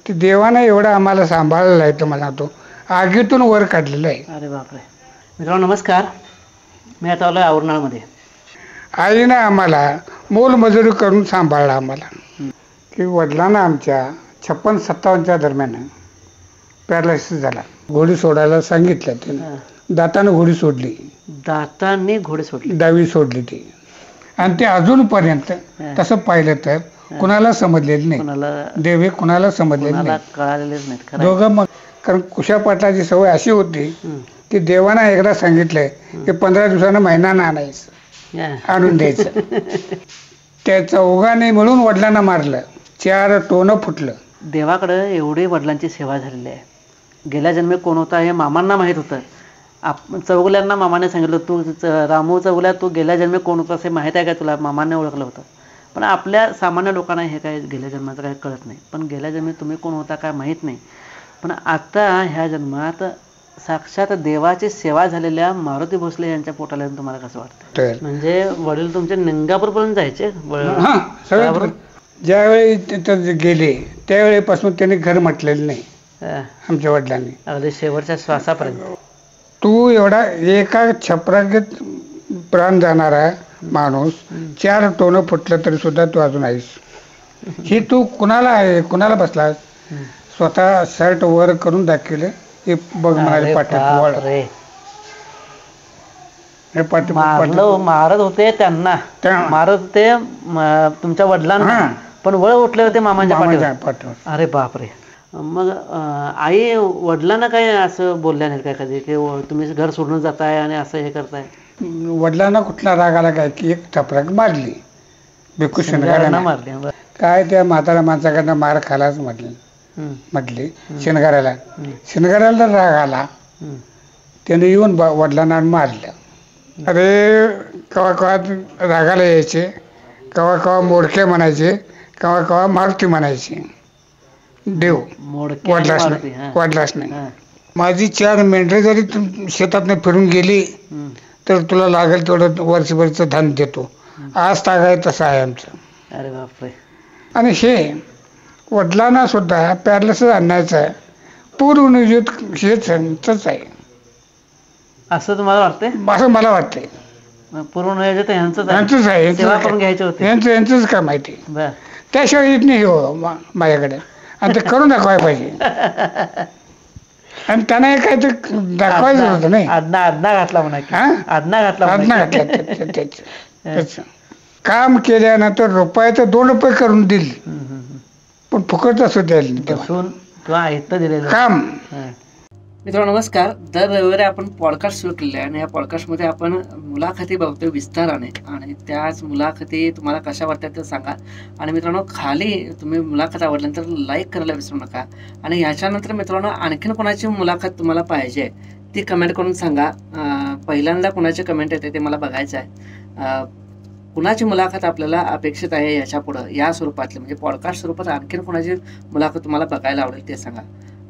ते देवानं एवढं आम्हाला सांभाळलेलं आहे तुम्हाला तो आगीतून वर काढलेलं आहे. अरे बापरे. मित्रांनो नमस्कार, मी आता आलो आहे औरनाळमध्ये. आईनं आम्हाला मोलमजुरी करून सांभाळला आम्हाला. की वडिलांना आमच्या 56-57च्या दरम्यान पॅरालिसिस झाला. घोडी सोडायला सांगितलं त्यानं, दातानं घोडी सोडली. दातांनी घोडी सोडली, डावी सोडली ती. आणि ते अजूनपर्यंत तसं पाहिलं तर कुणाला समजलेलं नाही. देव हे कुणाला समजलेलं नाही, कळालेलेच नाहीत. दोघं. मग कारण कुशा पाटलाची सवय अशी होती की देवानं एकदा सांगितलंय की 15 दिवसानं महिना आणायचं, आणून द्यायचं. त्याचा ओघाने मिळून वडिलांना मारलं, 4 टोनं फुटलं. देवाकडं एवढी वडिलांची सेवा झालेली आहे. गेल्या जन्मी कोण होता हे मामांना माहीत होतं. चौगुल्यांना मामाने सांगितलं, तू रामू चौगुल्या तू गेल्या जन्मी कोण होता हे माहीत आहे का तुला? मामाने ओळखलं होतं. पण आपल्या सामान्य लोकांना हे काय गेल्या जन्माचं काय कळत नाही. पण गेल्या जन्मी तुम्ही कोण होता काय माहीत नाही. पण आता ह्या जन्मात साक्षात देवाची सेवा झालेल्या मारुती भोसले यांच्या पोटाला तुम्हाला कसं वाटतं? म्हणजे वडील तुमचे निंगापूरपर्यंत जायचे. ज्यावेळी तिथं गेले त्यावेळेपासून त्यांनी घर म्हटलेलं नाही आमच्या वडिलांनी, अगदी शेवटच्या श्वासापर्यंत. तू एवढा एका छपरागीत प्राण जाणारा माणूस 4 टोनं फुटलं तरी सुद्धा तू अजून आहेस. ही तू कुणाला आहे, कुणाला बसलास? स्वतः शर्ट वर करून दाखवले, हे बघ म्हणाले पाठी मारत होते त्यांना, मारत होते तुमच्या वडिलांना, पण वळ उठले होते मामांच्या पाठीवर. अरे बापरे. मग आई वडिलांना काय असं बोलल्या नाही काय कधी की तुम्ही घर सोडून जाताय आणि असं हे करताय? वडिलांना कुठला राग आला काय की एक थपराक मारली, भिकू शनगारांना मारली. काय त्या म्हातारा माणसाकडनं मार खालाच म्हटली शनगाराला राग आला. त्याने येऊन वडिलांना मारलं. अरे कवा कवा रागाला यायचे, कवा कवा मोडके म्हणायचे, कवा कवा मारुती म्हणायचे. देव वाढलाच नाही. माझी 4 मेंढरे जरी शेतातनं फिरून गेली तर तुला लागेल तेवढं वर्षभरचं धान देतो. आज तागाय तसं आहे आमचं. अरे बापरे. आणि हे वडिलांना सुद्धा पॅरालिसिस आणायचं पूर्ण हेच आहे असं तुम्हाला वाटतंय? असं मला वाटतंय. पूर्ण यांचंच आहे, यांचंच काय माहिती. त्याशिवाय येत नाही हो माझ्याकडे, आणि ते करून दाखवायला पाहिजे. आणि त्यांना काय ते दाखवायचं होतं नाही. आज्ञा घातला म्हणा, आज्ञा घातला. काम केल्यानंतर रुपयाचं 2 रुपये करून दिली, पण फुकट असं द्यायला काम. मित्रांनो नमस्कार. दर रविवारी आपण पॉडकास्ट सुरू केलेले आहे आणि या पॉडकास्टमध्ये आपण मुलाखती बघतोय विस्ताराने, आणि त्याच मुलाखती तुम्हाला कशा वाटतात ते सांगा. आणि मित्रांनो खाली तुम्ही मुलाखत आवडल्यानंतर लाईक करायला विसरू नका. आणि ह्याच्यानंतर मित्रांनो आणखीन कोणाची मुलाखत तुम्हाला पाहिजे ती कमेंट करून सांगा. पहिल्यांदा कोणाची कमेंट येते ते मला बघायचं आहे. कुणाची मुलाखत आपल्याला अपेक्षित आहे याच्या पुढं, या स्वरूपातली म्हणजे पॉडकास्ट स्वरूपात आणखीन कोणाची मुलाखत तुम्हाला बघायला आवडेल ते सांगा.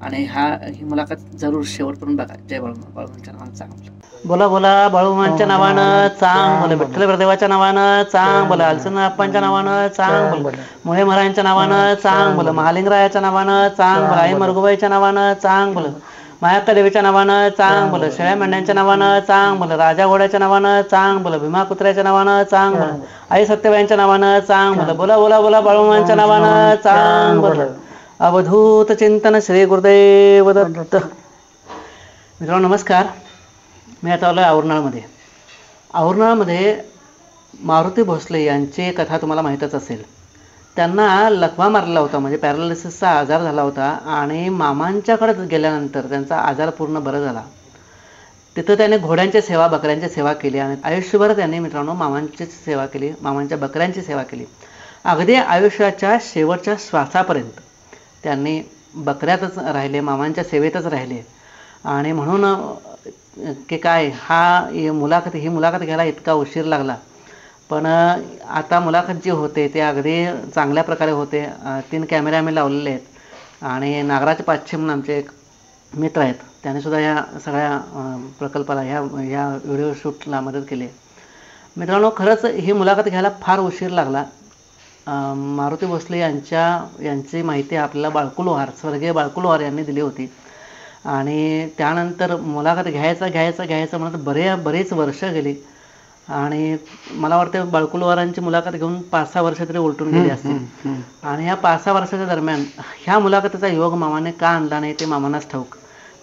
आणि ही मुलाखत जरूर शेवटपर्यंत बघा. जय बाळूमांच्या नावानं चांग बोला, बोला बाळूमांच्या नावानं चांग बोला, विठ्ठल प्रदेवाच्या नावानं चांग बोला, अलसन अप्पांच्या नावानं चांग बोला, मोहे महाराजांच्या नावानं चांग बोला, महालिंगरायाच्या नावानं चांग बोला, आई मरगुबाईच्या नावानं चांग बोला, मायाक्का देवीच्या नावानं चांग बोला, शेळ्या मेंढ्यांच्या नावानं चांग बोला, राजा घोड्याच्या नावानं चांग बोला, भीमा कुत्र्याच्या नावानं चांग बोला, आई सत्यबाईंच्या नावानं चांग बोला. बोला बोला बोला बाळूमांच्या नावानं चांग बोला. अवधूत चिंतन श्री गुरुदेव दत्त. मित्रांनो नमस्कार. मी आता आलो आहे औरनाळमध्ये. औरनाळमध्ये मारुती भोसले यांची कथा तुम्हाला माहीतच असेल. त्यांना लकवा मारलेला होता, म्हणजे पॅरालिसिसचा आजार झाला होता, आणि मामांच्याकडे गेल्यानंतर त्यांचा आजार पूर्ण बरा झाला. तिथं त्याने घोड्यांची सेवा, बकऱ्यांची सेवा केली, आणि आयुष्यभर त्यांनी मित्रांनो मामांची सेवा केली, मामांच्या बकऱ्यांची सेवा केली. अगदी आयुष्याच्या शेवटच्या श्वासापर्यंत त्यांनी बकऱ्यातच राहिले, मामांच्या सेवेतच राहिले. आणि म्हणून की काय ही मुलाखत घ्यायला इतका उशीर लागला. पण आता मुलाखत जी होते ते अगदी चांगल्या प्रकारे होते. 3 कॅमेरे आम्ही लावलेले आहेत, आणि नागराज पाच्छे म्हणून आमचे एक मित्र आहेत, त्यांनीसुद्धा ह्या सगळ्या प्रकल्पाला ह्या व्हिडिओ शूटला मदत केली आहे. मित्रांनो खरंच ही मुलाखत घ्यायला फार उशीर लागला. मारुती भोसले यांची माहिती आपल्याला बाळकू लोहार, स्वर्गीय बाळकू लोहार यांनी दिली होती. आणि त्यानंतर मुलाखत घ्यायचं म्हणत बरेच वर्ष गेली आणि मला वाटतं बाळकू लोहारांची मुलाखत घेऊन 5-6 वर्ष तरी उलटून गेली असतील. आणि ह्या 5-6 वर्षाच्या दरम्यान ह्या मुलाखतीचा योग मामाने का आणला नाही ते मामांनाच ठाऊक.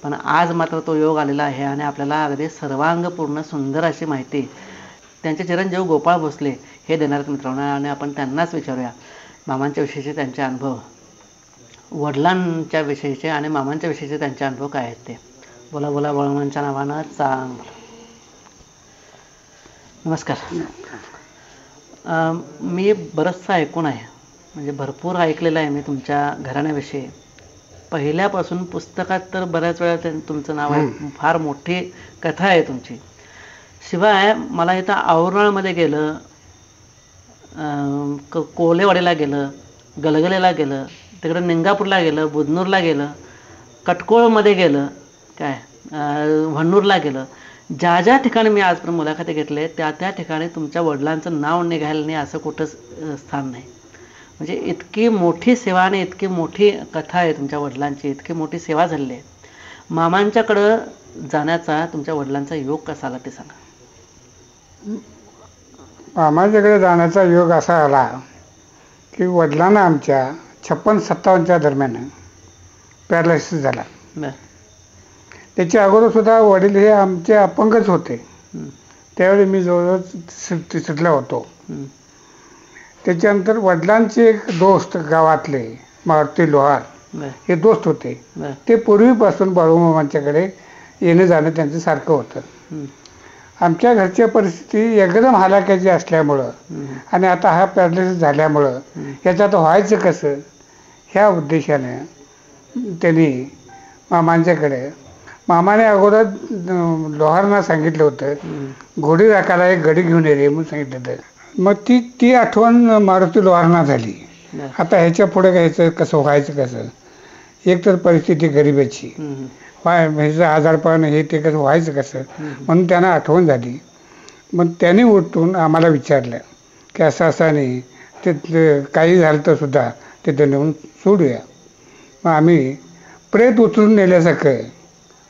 पण आज मात्र तो योग आलेला आहे आणि आपल्याला अगदी सर्वांगपूर्ण सुंदर अशी माहिती त्यांचे चिरंजीव गोपाळ भोसले हे देणार आहेत मित्रांनो. आणि आपण त्यांनाच विचारूया मामांच्या विषयीचे त्यांचे अनुभव, वडिलांच्या विषयीचे आणि मामांच्या विषयीचे त्यांचे अनुभव काय आहेत ते. बोला बोला बळवंतांच्या नावानं चांग. नमस्कार. मी बरंचसं ऐकून आहे, म्हणजे भरपूर ऐकलेलं आहे मी तुमच्या घराण्याविषयी. पहिल्यापासून पुस्तकात तर बऱ्याच वेळा तुमचं नाव आहे, फार मोठी कथा आहे तुमची. शिवाय मला इथं आवरणामध्ये गेलं, कोलेवाडीला गेलं, गलगलेला गेलं, तिकडं निंगापूरला गेलं, बुधनूरला गेलं, कटकोळमध्ये गेलं, वन्नूरला गेलं. ज्या ठिकाणी मी आजपर्यंत मुलाखती घेतले त्या ठिकाणी तुमच्या वडिलांचं नाव निघायला नाही असं कुठंच स्थान नाही. म्हणजे इतकी मोठी सेवा आणि इतकी मोठी कथा आहे तुमच्या वडिलांची, इतकी मोठी सेवा झालेली आहे. मामांच्याकडं जाण्याचा तुमच्या वडिलांचा योग कसा आला ते सांगा. मामांच्याकडे जाण्याचा योग असा आला की वडिलांना आमच्या 56-57च्या दरम्यान पॅरालिसिस झाला. त्याच्या अगोदरसुद्धा वडील हे आमचे अपंगच होते. त्यावेळी मी जवळजवळ तिसरीला होतो. त्याच्यानंतर वडिलांचे एक दोस्त गावातले मारुती लोहार हे दोस्त होते. ते पूर्वीपासून बाळूमामांच्याकडे येणं जाणं त्यांचं सारखं होतं. आमच्या घरच्या परिस्थिती एकदम हालाक्याची असल्यामुळं आणि आता हा पॅरालिसिस झाल्यामुळं याच्यात व्हायचं कसं ह्या उद्देशानं त्यांनी मामाने अगोदर लोहारांना सांगितलं होतं घोडी राखायला एक गडी घेऊन ये रे म्हणून सांगितलं होतं. मग ती आठवण मारुती लोहारांना झाली. आता ह्याच्या पुढे घ्यायचं कसं, व्हायचं कसं, एक तर परिस्थिती गरिबीची, ह्याचं आजारपण हे ते कसं व्हायचं कसं, म्हणून त्यांना आठवण झाली. मग त्यांनी उठून आम्हाला विचारलं की असं नाही, ते काही झालं तर सुद्धा तिथं नेऊन सोडूया. मग आम्ही प्रेत उचलून नेल्यासारखं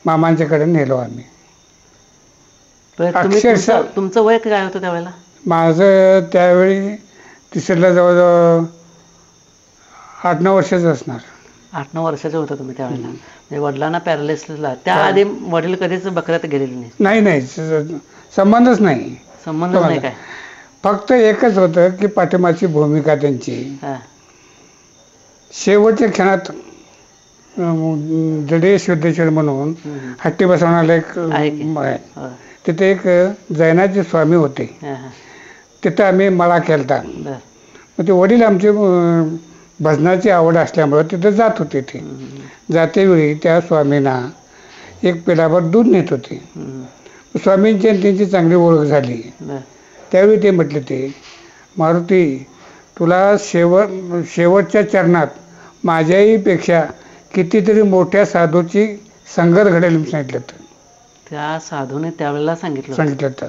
मामांच्याकडे नेलो आम्ही. अक्षरशः. तुमचं वय काय होतं त्यावेळेला? माझं त्यावेळी तिसरीला जवळजवळ 8-9 वर्षाचं असणार. 8-9 वर्षाचं होतं तुम्ही त्यावेळेला. म्हणजे वडिलांना पॅरालिसिसला त्याआधी वडील कधीच बकऱ्यात गेलेले नाही, संबंधच नाही. संबंध नाही काय? फक्त एकच होतं की पाठिंबाची भूमिका त्यांची शेवटच्या क्षणात जडेश सिद्धेश्वर म्हणून हट्टी बसवणारा एक आहे. तिथे एक जैनाचे स्वामी होते. तिथं आम्ही मळा केलता. मग ते वडील आमचे भजनाची आवड असल्यामुळं तिथं जात होते. ते जातेवेळी त्या स्वामींना एक पेलाभर दूध नेत होते. स्वामींची आणि त्यांची चांगली ओळख झाली. त्यावेळी ते म्हटले ते मारुती तुला शेवटच्या चरणात माझ्याहीपेक्षा कितीतरी मोठ्या साधूची संगत घडेल म्हणून सांगितलं होतं. त्या साधूने त्यावेळेला सांगितलं होतं.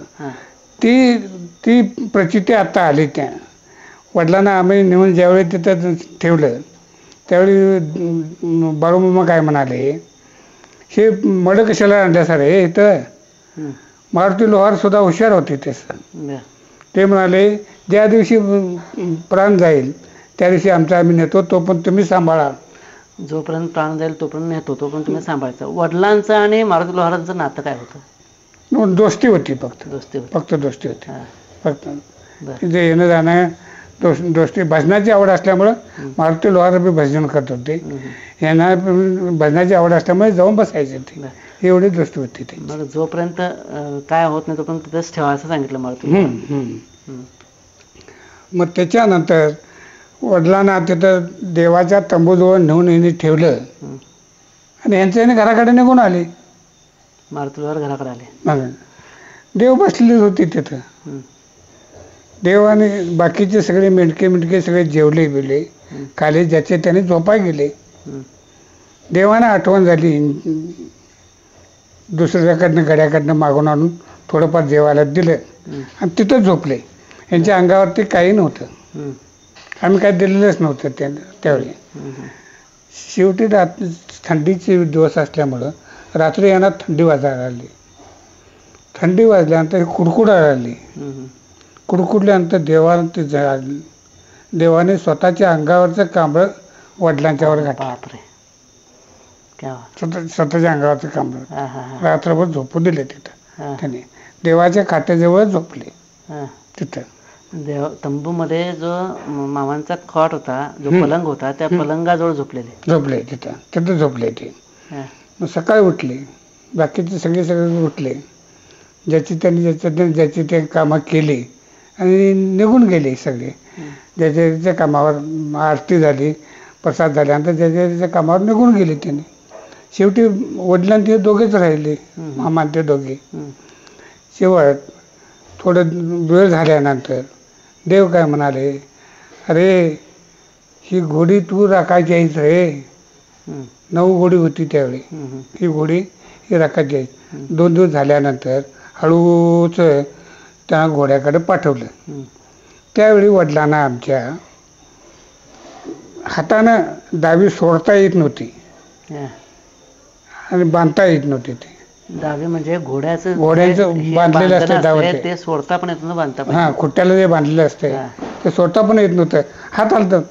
ती प्रचिती आता आली. त्या वडिलांना आम्ही नेऊन ज्यावेळी तिथं ठेवलं त्यावेळी बाळूमामा काय म्हणाले, हे मड कशाला आणल्या सर हे इथं. मारुती लोहार सुद्धा हुशार होते तसं. ते म्हणाले ज्या दिवशी प्राण जाईल त्या दिवशी आमचा आम्ही नेतो, तो पण तुम्ही सांभाळा. जोपर्यंत प्राण जाईल तोपर्यंत नेतो, तोपर्यंत तुम्ही सांभाळायचं. वडिलांचं आणि मारुती लोहारांचं नातं काय होतं? दोस्ती होती. फक्त दोस्ती होती. फक्त जे येणं जाणं दोस्ती. भजनाची आवड असल्यामुळं मारुती लोहार बी भजन करत होते. यांना भजनाची आवड असल्यामुळे जाऊन बसायचे ते. एवढी दोस्ती होती ते. मग जोपर्यंत काय होत नाही तोपर्यंत तिथंच ठेवायचं सांगितलं मारुती. मग त्याच्यानंतर वडिलांना तिथं देवाच्या तंबूजवळ नेऊन यांनी ठेवलं आणि यांचं याने घराकडे निघून आले. मारुती लोहार घराकडे आले. देव बसलेले होते तिथं. देव आणि बाकीचे सगळे मिटके सगळे जेवले गेले खाली, ज्याचे त्याने झोपाय गेले. देवाने आठवण झाली, दुसऱ्याकडनं गड्याकडनं मागून आणून थोडंफार जेवायला दिलं आणि तिथं झोपले. यांच्या अंगावरती काही नव्हतं. आम्ही काय दिलेलंच नव्हतं त्यावेळी. शेवटी थंडीचे दिवस असल्यामुळं रात्री यांना थंडी वाजायला लागली. थंडी वाजल्यानंतर कुडकुडायला लागली. कुडकुडल्यानंतर देवाने स्वतःच्या अंगावरचं कांबळ वडिलांच्यावर घातलं. स्वतःच्या अंगावरचं कांबळ रात्रभर झोपू दिले तिथं. त्याने देवाच्या खाट्याजवळ झोपले तिथं. तंबूमध्ये जो मामांचा खॉट होता, जो पलंग होता, त्या पलंगाजवळ झोपले तिथं झोपले ते. मग सकाळी उठले, बाकीचे सगळे उठले, ज्याची ते कामं केली आणि निघून गेले सगळे. ज्याच्या कामावर आरती झाली, प्रसाद झाल्यानंतर ज्याच्या कामावर निघून गेले त्यांनी. शेवटी वडिलांनी ते दोघेच राहिले, मामा ते दोघे. शेवट थोडं वेळ झाल्यानंतर देव काय म्हणाले, अरे ही घोडी तू राखायची आहेस रे. 9 घोडी होती त्यावेळी. ही घोडी ही राखायची आहे. 2 दिवस झाल्यानंतर हळूच त्या घोड्याकडे पाठवलं. त्यावेळी वडिलांना आमच्या हातानं दावी सोडता येत नव्हती आणि बांधता येत नव्हती. ते दावे म्हणजे घोड्याचं बांधलेलं असतं, ते सोडता पण येत नव्हतं, बांधता पण. हा, खुट्ट्याला जे बांधलेलं असते ते सोडता पण येत नव्हतं. हात हलतात.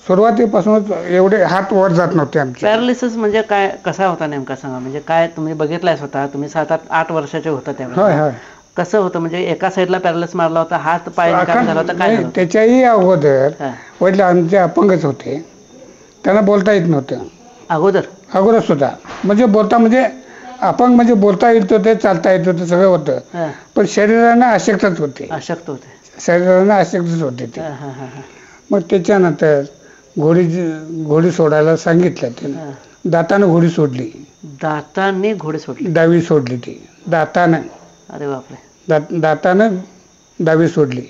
सुरुवातीपासूनच एवढे हात वर जात नव्हते आमचे. पॅरालिसिस म्हणजे काय, कसा होता नेमका सांगा. म्हणजे काय तुम्ही बघितलाय स्वतः, तुम्ही 7-8 वर्षाचे होता त्यावेळी. होय. कसं होतं म्हणजे एका साईडला पॅरालिसिस मारला होता, हात पाय झाला होता, काय? त्याच्याही अगोदर वडील आमचे अपंगच होते, त्यांना बोलता येत नव्हतं अगोदर सुद्धा. म्हणजे अपंग म्हणजे बोलता येत होते, चालता येत होतं, सगळं होतं, पण शरीरानं अशक्तच होते. शरीरानं अशक्तच होते ते. मग त्याच्यानंतर घोडी सोडायला सांगितलं त्यानं. दातानं घोडी सोडली. दावी सोडली ती दातानं. अरे बापरे. दातानं दावी सोडली.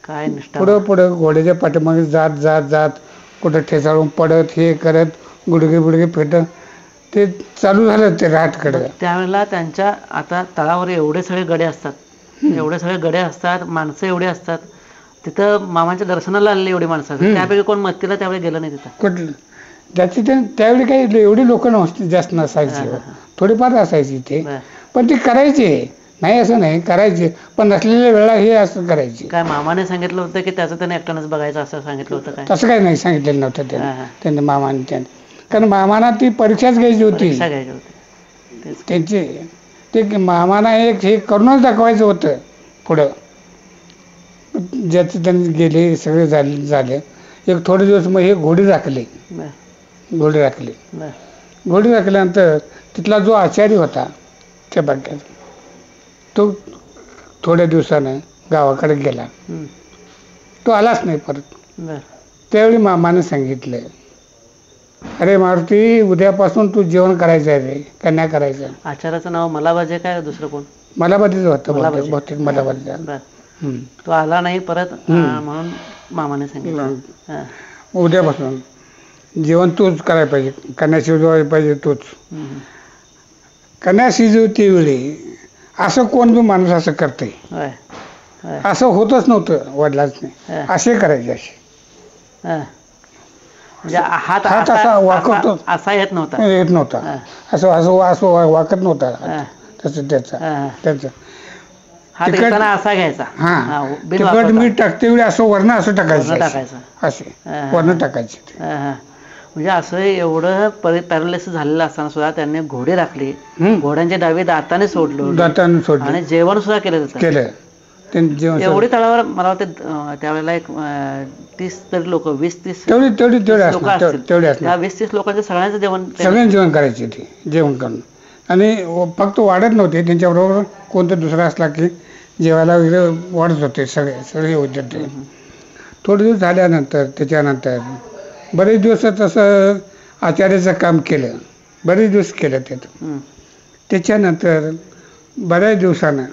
काय पुढं घोड्याच्या पाठीमागे जात कुठं ठेचाळून पडत, हे करत, गुडघे फेटत ते चालू झालं ते राहटकडं. त्यावेळेला त्यांच्या आता तळावर एवढे सगळे गडे असतात, माणसं एवढे असतात. तिथं मामाच्या दर्शनाला आलेली एवढी माणसं, त्यापैकी कोण मत्तीला त्यावेळी गेलं नाही तिथं. कुठलं त्यावेळी काही एवढी लोक नव्हती, जास्त नसायची, थोडीफार असायची ते. पण ते करायचे नाही असं नाही, करायचे, पण नसलेल्या वेळा हे असं करायचे. काय मामाने सांगितलं होतं की त्याचं त्याने एकट्यानंच बघायचं असं सांगितलं होतं काय? तसं काही नाही सांगितलेलं नव्हतं त्यांनी मामाने. कारण मामाना ती परीक्षाच घ्यायची होती त्यांची. ते मामाना हे करूनच दाखवायचं होतं पुढं. ज्याचे त्यांनी गेले सगळे झाले. एक थोडे दिवस मग हे घोडी राखली. घोडी राखल्यानंतर तिथला जो आचारी होता त्या बागेत, तो थोड्या दिवसानं गावाकडे गेला. तो आलाच नाही परत. त्यावेळी मामाने सांगितलं, अरे मारुती, उद्यापासून तू जेवण करायचं आहे रे, का नाही करायचं. आचार्याचं नाव मलाबाजे काय दुसरं कोण? मलाबाजीच होतं बहुतेक. मलाबाजी. तो आला नाही परत म्हणून मामाने सांगितलं, उद्यापासून जेवण तूच करायला पाहिजे, कन्या शिजवायला पाहिजे तूच. कन्या शिजवते वेळी असं कोण बी माणूस असं करते, असं होतच नव्हतं वडिलांनी. असे करायचे, असे हात असा वाकतो, असा येत नव्हता, असं वाकत नव्हता तसं त्याचं. असा घ्यायचा. तिखट मीठ टाकते वेळी असं वरण असं टाकायचं, असे वरण टाकायचे. म्हणजे असं एवढं पॅरालिसिस झालेलं असताना सुद्धा त्यांनी घोडी राखली, घोड्यांचे डावे दाताने सोडलं आणि जेवण सुद्धा केलं. एवढी तळावर मला वाटतं त्यावेळेला एक 30 तरी लोक, 20-30 लोक असतील. त्या 20-30 लोकांचं सगळ्यांचं जेवण करायचे ते. जेवण करून आणि फक्त वाढत नव्हते, त्यांच्याबरोबर कोणतं दुसरा असला की जेवायला वगैरे वाढत होते, सगळे होते ते. थोडे दिवस झाल्यानंतर त्याच्यानंतर बरेच दिवस तसं आचार्याचं काम केलं, बरेच दिवस केलं त्याच्यानंतर बऱ्याच दिवसानं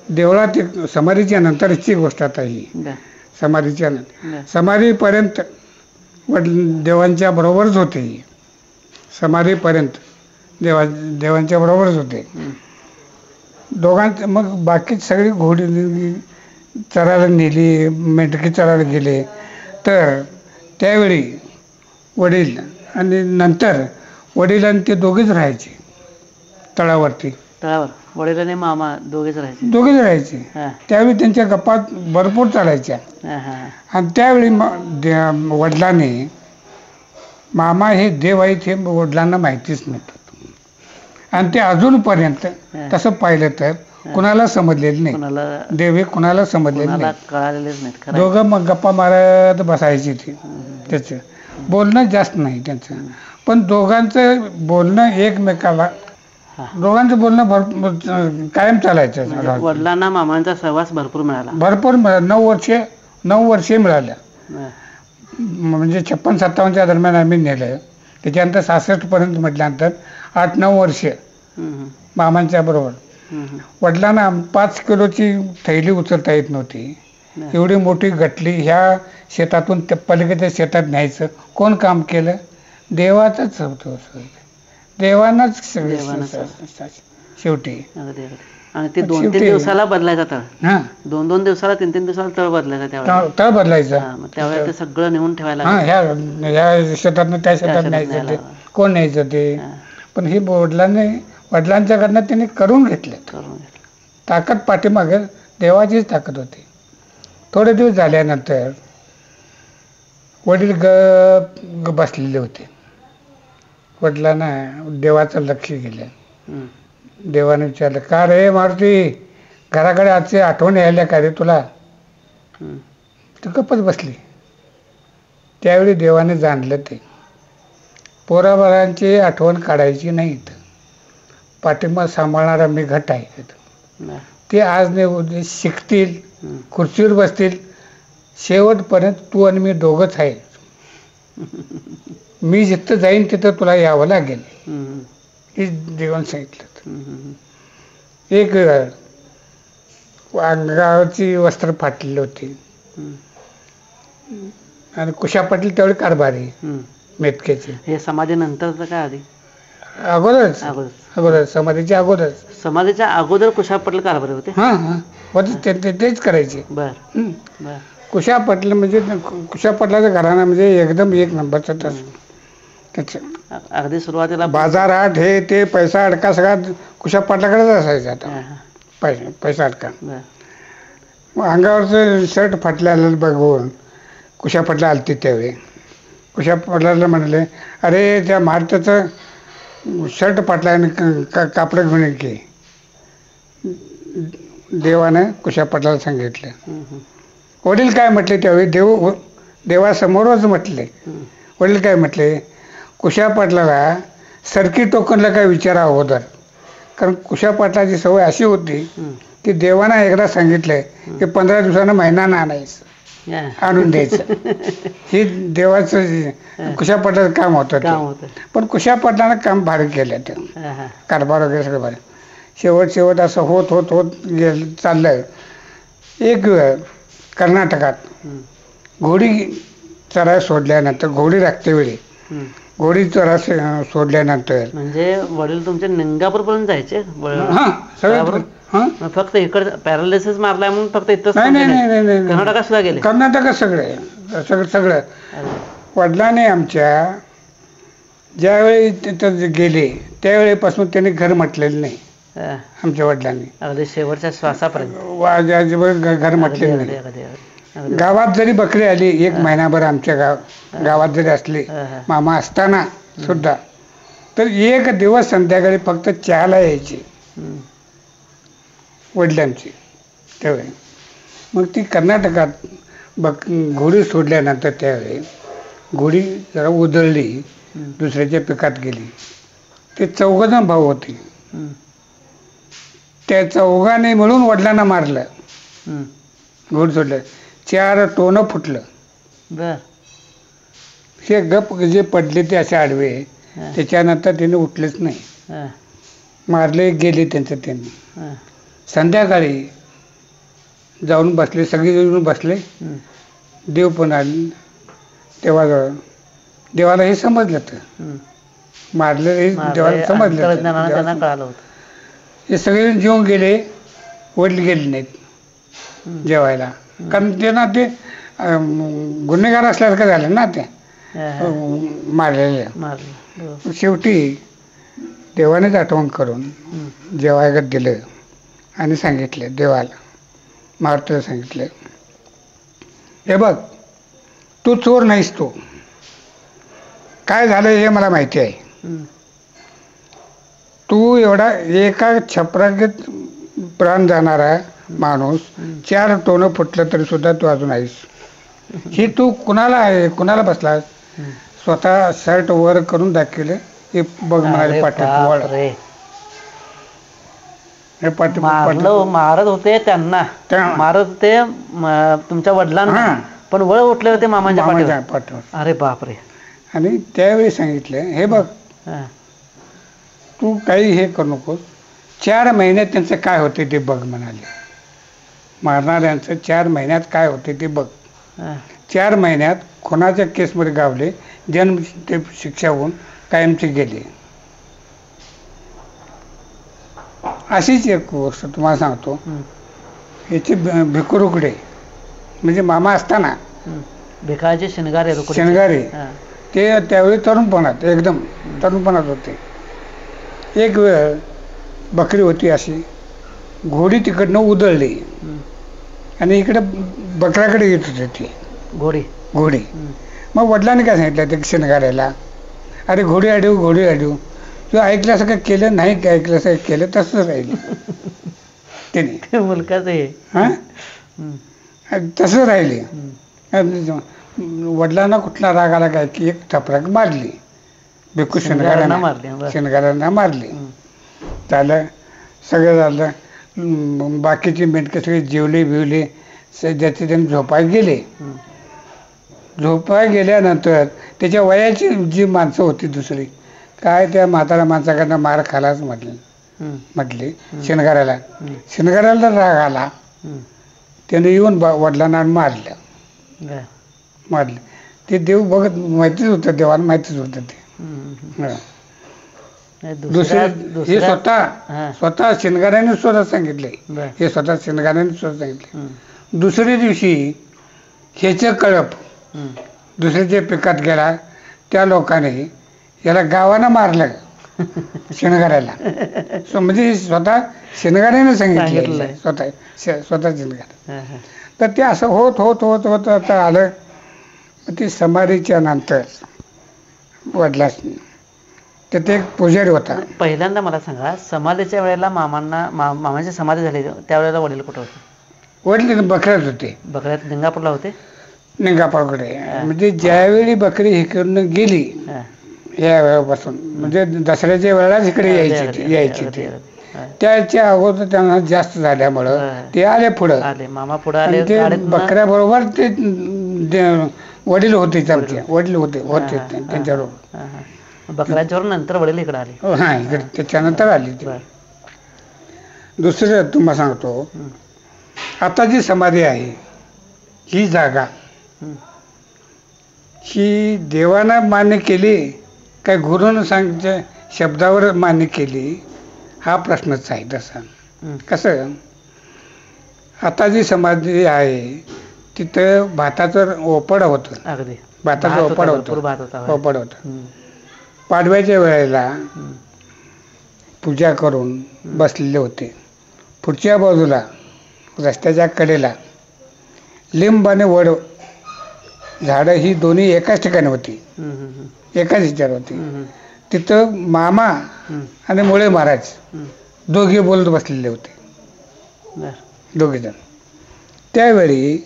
देवळात समाधीच्या नंतरची गोष्ट आता ही. समाधीपर्यंत देवांच्या बरोबरच होते. समाधीपर्यंत देवांच्या बरोबरच होते दोघांचं. मग बाकी सगळी घोडी चरायला नेली, मेंढकी चरायला गेले, तर त्यावेळी वडील आणि नंतर वडील आणि ते दोघेच राहायचे तळावरती. तळावर वडील आणि मामा दोघेच राहायचे. त्यावेळी त्यांच्या गप्पा भरपूर चालायच्या. आणि त्यावेळी वडिलांनी मामा हे देव आहेत हे वडिलांना माहितीच नव्हतं. आणि ते अजूनपर्यंत तसं पाहिलं तर कुणाला समजलेलं नाही. देव हे कुणाला समजलेलं नाही. दोघं मग गप्पा मारत बसायची ती. त्याचं बोलणं जास्त नाही त्यांचं, पण दोघांचं बोलणं एकमेकाला दोघांचं बोलणं भरपूर कायम चालायचं. वडिलांना मामांचा सहवास भरपूर मिळाला. 9 वर्षे मिळाल्या. म्हणजे 56-57च्या दरम्यान आम्ही नेलं. त्याच्यानंतर 66पर्यंत म्हटल्यानंतर 8-9 वर्षे मामांच्या बरोबर. वडिलांना 5 किलोची थैली उचलता येत नव्हती. एवढी मोठी गटली ह्या शेतातून त्या पलीकडच्या शेतात न्यायचं. कोण काम केलं? देवाचंच होतं. देवानाच शेवटी. आणि ते 2-3 दिवसाला बदलायचा तळ. 2-2 दिवसाला 3-3 दिवसाला तळ बदलायचा. तळ बदलायचा. त्यावेळेस ते सगळं नेऊन ठेवायला. ह्या शेतातनं त्या शेतात न्यायचं. ते कोण न्यायचं ते? पण हे वडिलांच्याकडनं त्यांनी करून घेतलं. ताकद पाठीमागे देवाचीच ताकद होती. थोडे दिवस झाल्यानंतर वडील ग बसलेले होते. वडिलांना देवाचं लक्ष गेलं. देवाने विचारलं, का रे मारुती, घराकडे आजची आठवण यायला का रे तुला? तू गप्पच बसली. त्यावेळी देवाने जाणलं ते पोराबाळांची आठवण काढायची नाहीत. पाठिंबा सांभाळणारा मी घट आहे. ते आज नाही उद्या शिकतील, खुर्चीवर बसतील. शेवटपर्यंत तू आणि मी दोघंच आहे. मी जिथं जाईन तिथं तुला यावं लागेल. हे देवाने सांगितलं. एक अंगावरची वस्त्र फाटलेली होती. आणि कुशा पाटील त्यावेळी कारभारी मेतकेचे. हे समाधीनंतरचं काय आधी? अगोदर समाधीच्या अगोदर कुशा पाटील कारभारी होते. होते तेच करायचे. कुशा पाटील म्हणजे कुशा पाटलाचं घराणं म्हणजे एकदम एक नंबरचं. त्याचं अगदी सुरुवातीला बाजारहाट हे ते पैसा अडका सगळा कुशा पाटलाकडेच असायचा. आता पैसा अडका. मग अंगावरचं शर्ट फाटलेलं बघून कुशा पाटला आलते. त्यावेळी कुशा पाटलाला म्हणाले, अरे त्या महाराष्ट्राचं शर्ट फाटला आणि कापड घेऊन ये की. देवानं कुशा पाटलाला सांगितलं. वडील काय म्हटले त्यावेळी? देवासमोरच म्हटले. वडील काय म्हटले? कुशा पाटलाला सरकी टोकनला काय विचारा अगोदर. कारण कुशा पाटलाची सवय अशी होती की देवाना एकदा सांगितलंय की 15 दिवसानं महिन्यानं आणायचं, आणून द्यायचं. हे देवाचं कुशा पाटलाचं काम होतं. पण कुशा पाटलानं काम भारी केलं. ते कारभार वगैरे सगळं भारी. शेवट असं होत चाललंय. एक कर्नाटकात घोडी चराय सोडल्यानंतर, घोडी राखते वेळी घोडी चरा सोडल्यानंतर, म्हणजे वडील तुमचे निंगापूर पर्यंत जायचे. सगळं फक्त इकडे पॅरालिसिस मारलाय म्हणून फक्त इथं नाही, कर्नाटकात सुद्धा गेले. कर्नाटकात सगळं. वडिलांनी आमच्या ज्यावेळी तिथं गेले त्यावेळेपासून त्यांनी घर म्हटलेलं नाही. आमच्या वडिलांनी अगदी शेवटच्या श्वासापर्यंत घर म्हटलेलं नाही. गावात जरी बकरी आली 1 महिनाभर आमच्या गावात जरी असली मामा असताना सुद्धा, तर 1 दिवस संध्याकाळी फक्त चहाला यायची वडिलांची त्यावेळी. मग ती कर्नाटकात घोडी सोडल्यानंतर त्यावेळी घोडी जरा उधळली, दुसऱ्याच्या पिकात गेली. ते 4 जण भाऊ होते. त्या 4घांनी मिळून वडिलांना मारलं. घोडी सोडलं, 4 टोनं फुटलं. हे गप जे पडले ते असे आडवे. त्याच्यानंतर त्याने उठलेच नाही. मारले गेले त्यांनी. संध्याकाळी जाऊन बसले, सगळे येऊन बसले. देव पण आले देवाजवळ. देवाला हे समजलं, तर मारले देवाला समजलं. हे सगळे जेवून गेले, वडील गेले नाहीत जेवायला. कारण त्यांना ते गुन्हेगार असल्यासारखं झालं ना ते मारलेले. शेवटी देवानेच आठवण करून जेवायला दिलं आणि सांगितलं देवाला, मारुतीला सांगितलं, हे बघ तू चोर नाहीस, तू काय झालं हे मला माहिती आहे. तू एवढा एका छपरागीत प्राण जाणारा माणूस 4 टोनं फुटलं तरी सुद्धा तू अजून आहेस. ही तू कुणाला आहे, कुणाला बसलास? स्वतः शर्ट वर करून दाखवले, हे बघ म्हणाले पाठी मारत होते त्यांना, मारत होते तुमच्या वडिलांना, पण वळ उठले होते मामाच्या पाठीवर. अरे बापरे. आणि त्यावेळी सांगितलं, हे बघ तू काही हे करू नकोस, 4 महिन्यात त्यांचं काय होते ते बघ म्हणाले. मारणाऱ्यांचं 4 महिन्यात काय होते ते बघ. 4 महिन्यात खुनाच्या केसमध्ये गावले, जन्म शिक्षा होऊन कायमचे गेले. अशीच एक गोष्ट तुम्हाला सांगतो. याचे भिकुरुकडे म्हणजे मामा असताना भिकाचे शिनगारे ते त्यावेळी तरुणपणात, एकदम तरुणपणात होते. एक वेळ बकरी होती अशी, घोडी तिकडनं उधळली आणि इकडे बकऱ्याकडे येत होती ती घोडी. मग वडिलांनी काय सांगितलं ते शिनगाऱ्याला, अरे घोडी अडीव तू ऐकल्यासारखं केलं नाही, काय ऐकल्यासारखं केलं तसंच राहिलं त्याने मुलकाचं तसंच राहिले. वडिलांना कुठला राग आला काय की एक थपराक मारली, भिक्खू शिनगाऱ्यांना मारली. झालं सगळं झालं. बाकीची मेंढकं सगळे जेवले बिवले, ज्याचे त्यांनी झोपाय गेल्यानंतर त्याच्या वयाची जी माणसं होती दुसरी, काय त्या म्हाताऱ्या माणसाकडनं मार खालाच म्हटली शिनगाऱ्याला राग आला. त्याने येऊन वडिलांना मारलं. ते देव बघत माहितीच होतं, देवाला माहितीच होतं ते. हे स्वतः शिनगाऱ्याने सुद्धा सांगितले, हे स्वतः शिनगाऱ्याने सुद्धा सांगितले. दुसऱ्या दिवशी ह्याचं कळप दुसऱ्याच्या पिकात गेला, त्या लोकांनी याला गावानं मारलं शिनगाऱ्याला. म्हणजे स्वतः शिनगाऱ्याने सांगितलं, स्वतः शिनगार. तर ते असं होत आता आलं. ती समाधीच्या नंतर वडिलांनी तिथे एक पुजारी होता. पहिल्यांदा मला सांगा, समाधीच्या वेळेला मामाची समाधी झाली त्यावेळेला वडील कुठं होते? वडील बकऱ्यात होते. बकऱ्यात निंगापूरला होते. निंगापूरकडे म्हणजे ज्यावेळी बकरी हे करून गेली या वेळापासून, म्हणजे दसऱ्याच्या वेळेलाच इकडे यायची ती. त्याच्या अगोदर त्यांना जास्त झाल्यामुळं ते आले पुढं, मामा पुढे आले. ते बकऱ्याबरोबर ते वडील होते, वडील होते त्यांच्याबरोबर. बकऱ्यांच्यावर नंतर वडील इकडे आले. हा, इकडे त्याच्यानंतर आली. दुसरं तुम्हाला सांगतो, आता जी समाधी आहे ही जागा ही देवानं मान्य केली काय गुरुनं सांगितलं शब्दावर मान्य केली, हा प्रश्नच आहे. तसा कसं, आता जी समाधी आहे तिथं भाताचं ओपड होतं, भाताचं ओपड होतं. पाडव्याच्या वेळेला पूजा करून बसलेले होते. पुढच्या बाजूला रस्त्याच्या कडेला लिंब आणि वड झाडं ही दोन्ही एकाच ठिकाणी होती, एकाच ह्याच्यावर होती. तिथं मामा आणि मुळे महाराज दोघे बोलत बसलेले होते, दोघेजण. त्यावेळी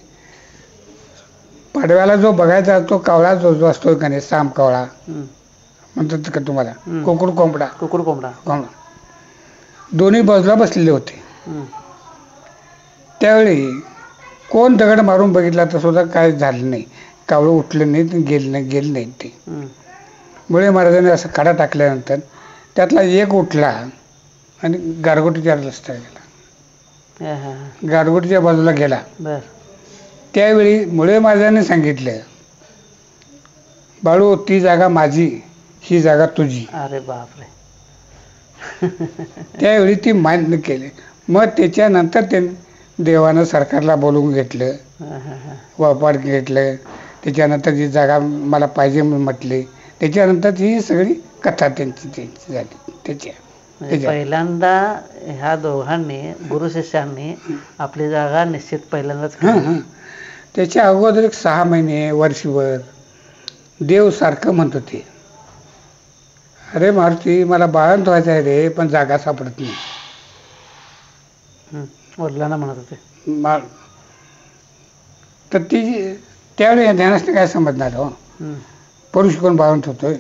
पाडव्याला जो बघायचा तो कावळा जो असतो का नाही, साम कावळा म्हणतात का तुम्हाला, कुकुड कोंबडा दोन्ही बाजूला बसलेले होते. त्यावेळी कोण दगड मारून बघितला तर सुद्धा काय झालं नाही, कावळं उठलं नाही, गेलं नाही ते. मुळे महाराजांनी असं कडा टाकल्यानंतर त्यातला एक उठला आणि गारगोटीच्या रस्त्याला गेला, गारगोटीच्या बाजूला गेला. त्यावेळी मुळे महाराजांनी सांगितलं, बाळू ती जागा माझी, ही जागा तुझी. अरे बापरे. त्यावेळी ती मान्य केली. मग त्याच्यानंतर देवानं सरकारला बोलवून घेतलं, वापाट घेतलं. त्याच्यानंतर जी जागा मला पाहिजे म्हणून म्हटली, त्याच्यानंतर ही सगळी कथा त्यांची झाली. पहिल्यांदा ह्या दोघांनी गुरु शिष्यांनी आपली जागा निश्चित पहिल्यांदाच. त्याच्या अगोदर 6 महिने वर्षभर देव सारखं म्हणत होते, अरे मारुती मला बाळंत व्हायचं आहे रे, पण जागा सापडत नाही. वडिलांना म्हणत होते. तर ती त्यावेळी ध्यानाने काय समजणार हो, पुरुष कोण बाळंत होतोय.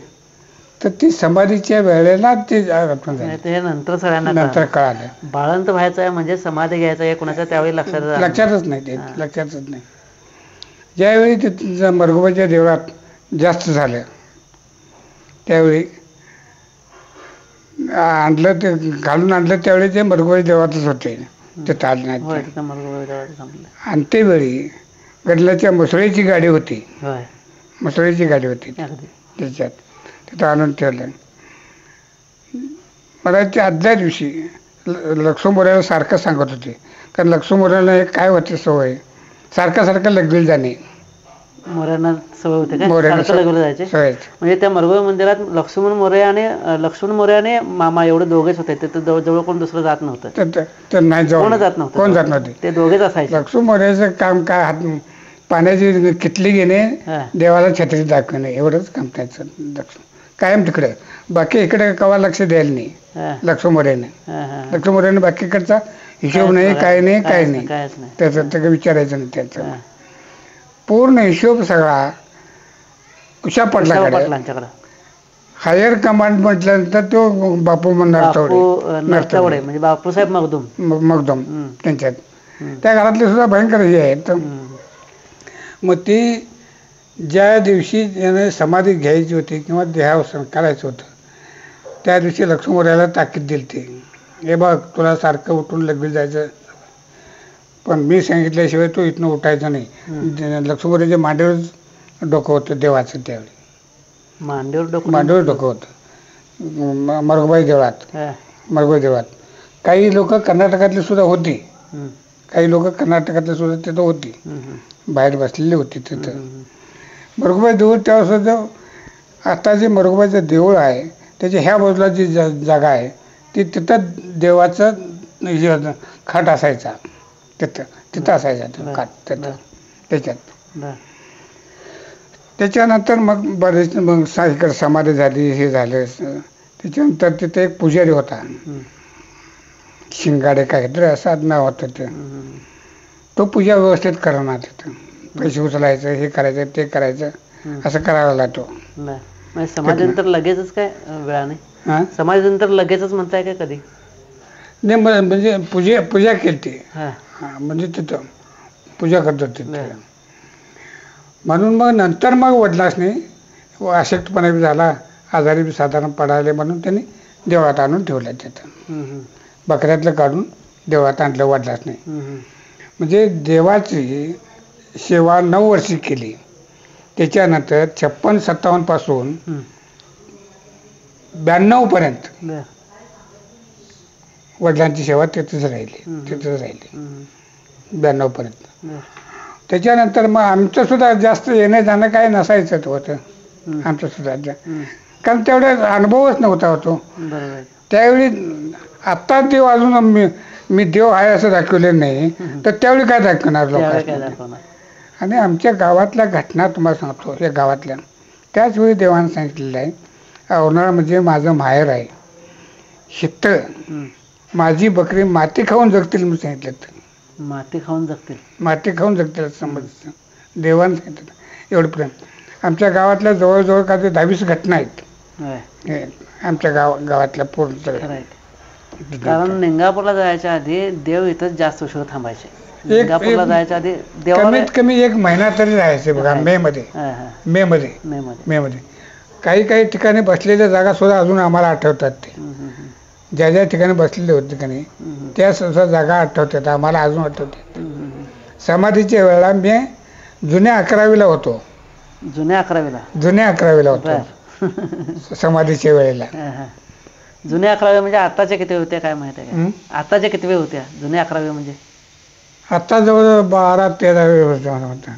तर ती समाधीच्या वेळेला ते नंतर सगळ्यांना नंतर कळालं बाळंत व्हायचं आहे म्हणजे समाधी घ्यायचं आहे कोणाच्या, त्यावेळी लक्षातच नाही. ते लक्षातच नाही. ज्यावेळी ते मरगोबाच्या देवळात जास्त झालं त्यावेळी आणलं, ते घालून आणलं त्यावेळी ते मरगोबाच्या देवळातच होते, ते ताल नाही. आणि ते वेळी गडलाच्या मुसळीची गाडी होती, मुसळीची गाडी होती त्याच्यात, तिथं आणून ठेवलं. मला ते आदल्या दिवशी लक्ष्मोऱ्याला सारखं सांगत होते, कारण लक्ष्मोऱ्याला एक काय होते सवय, सारखं लगविल जाणे. मोऱ्यांना सवय होते का लगविल जायचे. म्हणजे त्या मरगोबा मंदिरात लक्ष्मण मोरे आणि मामा एवढे दोघेच होते, तिथे जवळ कोण दुसरं जात नव्हतं. कोण जात नव्हते, ते दोघेच असायचे. लक्ष्मण मोऱ्याचं काम काय, हात पाण्याची किटली घेणे, देवाला छत्री दाखवणे, एवढंच काम त्याचं. कायम तिकडे, बाकी इकडे कवा लक्ष द्यायला नाही लक्ष्मण मोऱ्याने. लक्ष्मण मोऱ्याने बाकीकडचा हिशोब नाही, काय नाही त्याचं, ते विचारायचं नाही. त्याचं पूर्ण हिशोब सगळा उषा पाटलांच्याकडे. हायर कमांड म्हटल्यानंतर तो बापू नरतवडे म्हणजे बापूसाहेब मगदूम त्यांच्यात, त्या घरातले सुद्धा भयंकर हे आहेत. मग ती ज्या दिवशी त्याने समाधी घ्यायची होती किंवा देहावसन करायचं होतं, त्या दिवशी लक्ष्मण मोऱ्याला ताकीद दिली ती, हे बघ तुला सारखं उठून लगेच जायचं, पण मी सांगितल्याशिवाय तो इथनं उठायचं नाही. लक्ष्मण मोऱ्याच्या मांडीवर डोकं होतं देवाचं त्यावेळी, मांडीवर डोकं होतं मरगोबाई देवळात. काही लोक कर्नाटकातली सुद्धा होती, काही लोक कर्नाटकातली सुद्धा तिथं होती, बाहेर बसलेली होती तिथं. मरगोबाई देऊळ तेव्हा सुद्धा आता जे मरगोबाईचं देऊळ आहे त्याच्या ह्या बाजूला जी जागा आहे ती तिथं देवाचं खाट असायचा, तिथं असायचा खाट त्याच्यात. त्याच्यानंतर मग बरेच मग इकडे समाधी झाली, हे झालं. त्याच्यानंतर तिथे एक पुजारी होता, शिंगाडे काहीतरी असं नाव होतं. तो पूजा व्यवस्थित करणार, तिथं पैसे उचलायचं, हे करायचं, ते करायचं, असं करायला लागतो. समाजानंतर लगेचच काय वेळाने, समाजानंतर लगेचच म्हणताय काय कधी नाही, म्हणजे पूजा केली ती, म्हणजे तिथं पूजा करत होते म्हणून. मग नंतर मग वडिलाच नाही अशक्तपणा बी झाला, आजारी बी साधारण पडायले म्हणून त्यांनी देवळात आणून ठेवलं. तिथं बकऱ्यातलं काढून देवळात आणलं वडिलाच नाही. म्हणजे देवाची सेवा 9 वर्षी केली. त्याच्यानंतर 56-57 पासून 92 पर्यंत वडिलांची सेवा तिथेच राहिली 92 पर्यंत. त्याच्यानंतर मग आमचं सुद्धा जास्त येणं जाणं काय नसायचं होतं आमचं सुद्धा, कारण तेवढा अनुभवच नव्हता होतो त्यावेळी. आत्ता देव अजून मी देव आहे असं दाखवलेलं नाही, तर त्यावेळी काय दाखवणार लोक. आणि आमच्या गावातल्या घटना तुम्हाला सांगतो, या गावातल्या त्याचवेळी देवानं सांगितलेलं आहे, औनाळा म्हणजे माझं माहेर आहे, शित्तळ माझी बकरी माती खाऊन जगतील म्हणून सांगितलं. माती खाऊन जगतील समज देवानं सांगितलं एवढं प्रेम. आमच्या गावातल्या जवळजवळ का ते 22 घटना आहेत आमच्या गावातल्या पूर्ण. कारण निंगापूरला जायच्या आधी देव इथंच जास्त उशीर थांबायचे. निंगापूरला जायच्या आधी कमीत कमी 1 महिना तरी राहायचे बघा. मे मध्ये काही ठिकाणी बसलेल्या जागा सुद्धा अजून आम्हाला आठवतात. ते ज्या ठिकाणी बसलेले होते का नाही त्या सुद्धा जागा आठवतात आम्हाला, अजून आठवतात. समाधीच्या वेळेला मी जुन्या 11वीला होतो. जुन्या 11वीला होतो समाधीच्या वेळेला. जुन्या 11वी म्हणजे आताच्या किती होत्या काय माहिती आहे का? आताच्या किती होत्या जुन्या 11वी म्हणजे? आता जवळ 12-13 वर्ष होता.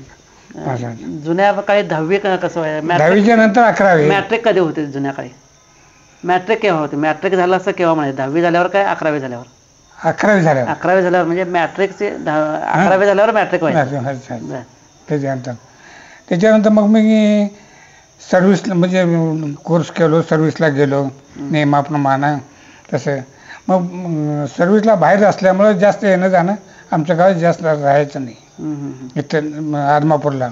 जुन्या काळी 10वी कसं व्हायचं? 10वीच्या नंतर 11वी. मॅट्रिक कधी होते जुन्या काळी? मॅट्रिक केव्हा होते? मॅट्रिक झालं असं केव्हा म्हणायचं? 10वी झाल्यावर काय 11वी झाल्यावर? 11वी झाल्यावर. 11वी झाल्यावर म्हणजे मॅट्रिकचे 11वी झाल्यावर मॅट्रिक व्हायचं. त्याच्यानंतर मग मी सर्व्हिसला म्हणजे कोर्स केलो, सर्व्हिसला गेलो नियमाप्रमाणे. तसं मग सर्व्हिसला बाहेर असल्यामुळं जास्त येणं जाणं आमच्या गावात जास्त राहायचं नाही इथं आदमापूरला.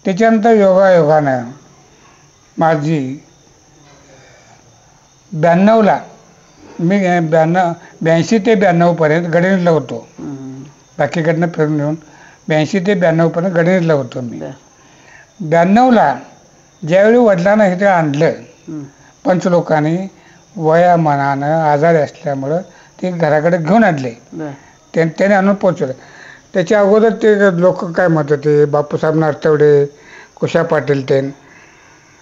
त्याच्यानंतर योगायोगानं माझी 92ला मी 82 ते 92पर्यंत गडिंगला होतो. बाकीकडनं फिरून येऊन 82 ते 92पर्यंत गडिंगला होतो मी. 92ला ज्यावेळी वडिलांना इथे आणलं पंचलोकांनी वयामानानं आजारी असल्यामुळं ते घराकडे घेऊन आणले. त्याने आणून पोचवलं. त्याच्या अगोदर ते लोक काय म्हणत होते, बापूसाहेब नारतवडे, कुशा पाटील ते,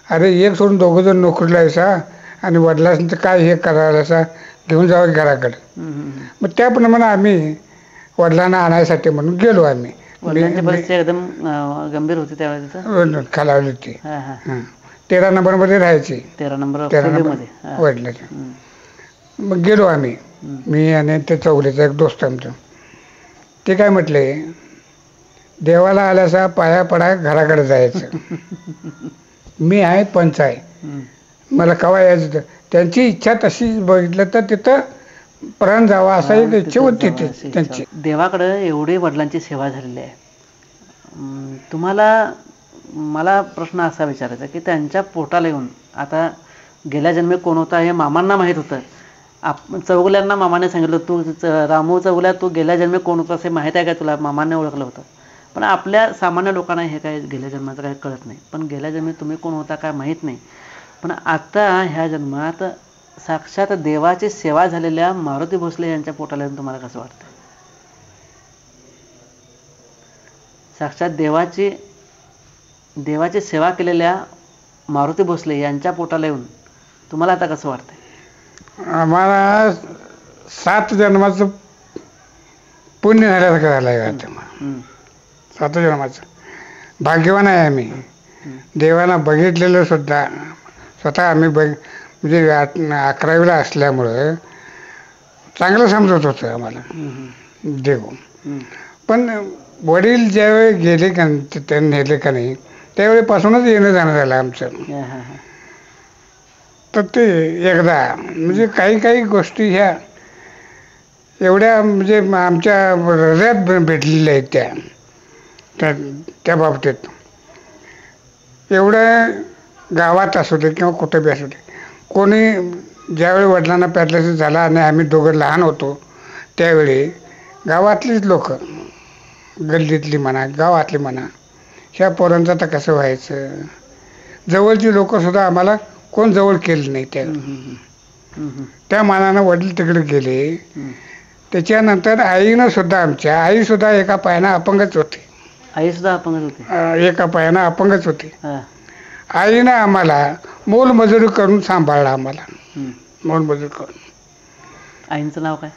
अरे एक सोडून दोघंजण नोकरीला यायचा आणि वडिलांचं काय हे करायला असा घेऊन जावं घराकडे. मग त्याप्रमाणे आम्ही वडिलांना आणायसाठी म्हणून गेलो आम्ही. एकदम गंभीर होती त्यावेळेस खालावली होती. 13 नंबरमध्ये राहायची. 13 नंबर वडिलांच्या. मग गेलो आम्ही, मी आणि ते चौगलेचा एक दोस्त आमचं. ते काय म्हटले, देवाला आल्याचा पाया पडा घराकडे जायचं. मी आहे पंच आहे, मला कवा यायचं. त्यांची इच्छा तशी बघितलं तर तिथं प्राण जावा असा एक इच्छा होती त्यांची. देवाकडे एवढी वडिलांची सेवा झालेली आहे. तुम्हाला मला प्रश्न असा विचारायचा की त्यांच्या पोटाला येऊन, आता गेल्या जन्मी कोण होता हे मामांना माहीत होतं. चौगुल्यांना मामाने सांगितलं, तू रामू चौगुल्या तू गेल्या जन्मी कोण होता असे माहीत आहे का तुला? मामाने ओळखलं होतं. पण आपल्या सामान्य लोकांना हे काय गेल्या जन्माचं काही कळत नाही. पण गेल्या जन्मी तुम्ही कोण होता काय माहीत नाही. पण आता ह्या जन्मात साक्षात देवाची सेवा झालेल्या मारुती भोसले यांच्या पोटाला येऊन तुम्हाला कसं वाटतं? साक्षात देवाची सेवा केलेल्या मारुती भोसले यांच्या पोटाला येऊन तुम्हाला आता कसं वाटतंय? आम्हाला 7 जन्माचं पुण्य झाल्यासारखं झालं आहे. 7 जन्माचं भाग्यवान आहे आम्ही. देवाला बघितलेलं सुद्धा स्वतः आम्ही म्हणजे 11वीला असल्यामुळं चांगलं समजत होतं आम्हाला देव. पण वडील ज्यावेळी गेले का त्यांनी नेले का नाही त्यावेळीपासूनच येणं जाणं झालं आमचं. तर ते एकदा म्हणजे काही गोष्टी ह्या एवढ्या म्हणजे आमच्या हृदयात भेटलेल्या आहेत त्या बाबतीत. एवढं गावात असू दे किंवा कुठे बी असू दे, कोणी ज्यावेळी वडिलांना पॅरालिसिस झाला आणि आम्ही दोघं लहान होतो त्यावेळी गावातलीच लोक, गल्लीतली म्हणा गावातली म्हणा, ह्या पोरांचं आता कसं व्हायचं. जवळची लोकंसुद्धा आम्हाला कोण जवळ केलं नाही. त्या मानानं वडील तिकडे गेले. त्याच्यानंतर आईनं सुद्धा, आमच्या आईसुद्धा एका पायानं अपंगच होती. आईसुद्धा अपंगच होती, एका पायानं अपंगच होती. आईनं आम्हाला मोलमजुरी करून सांभाळला. आम्हाला मोलमजुरी करून. आईंचं नाव काय?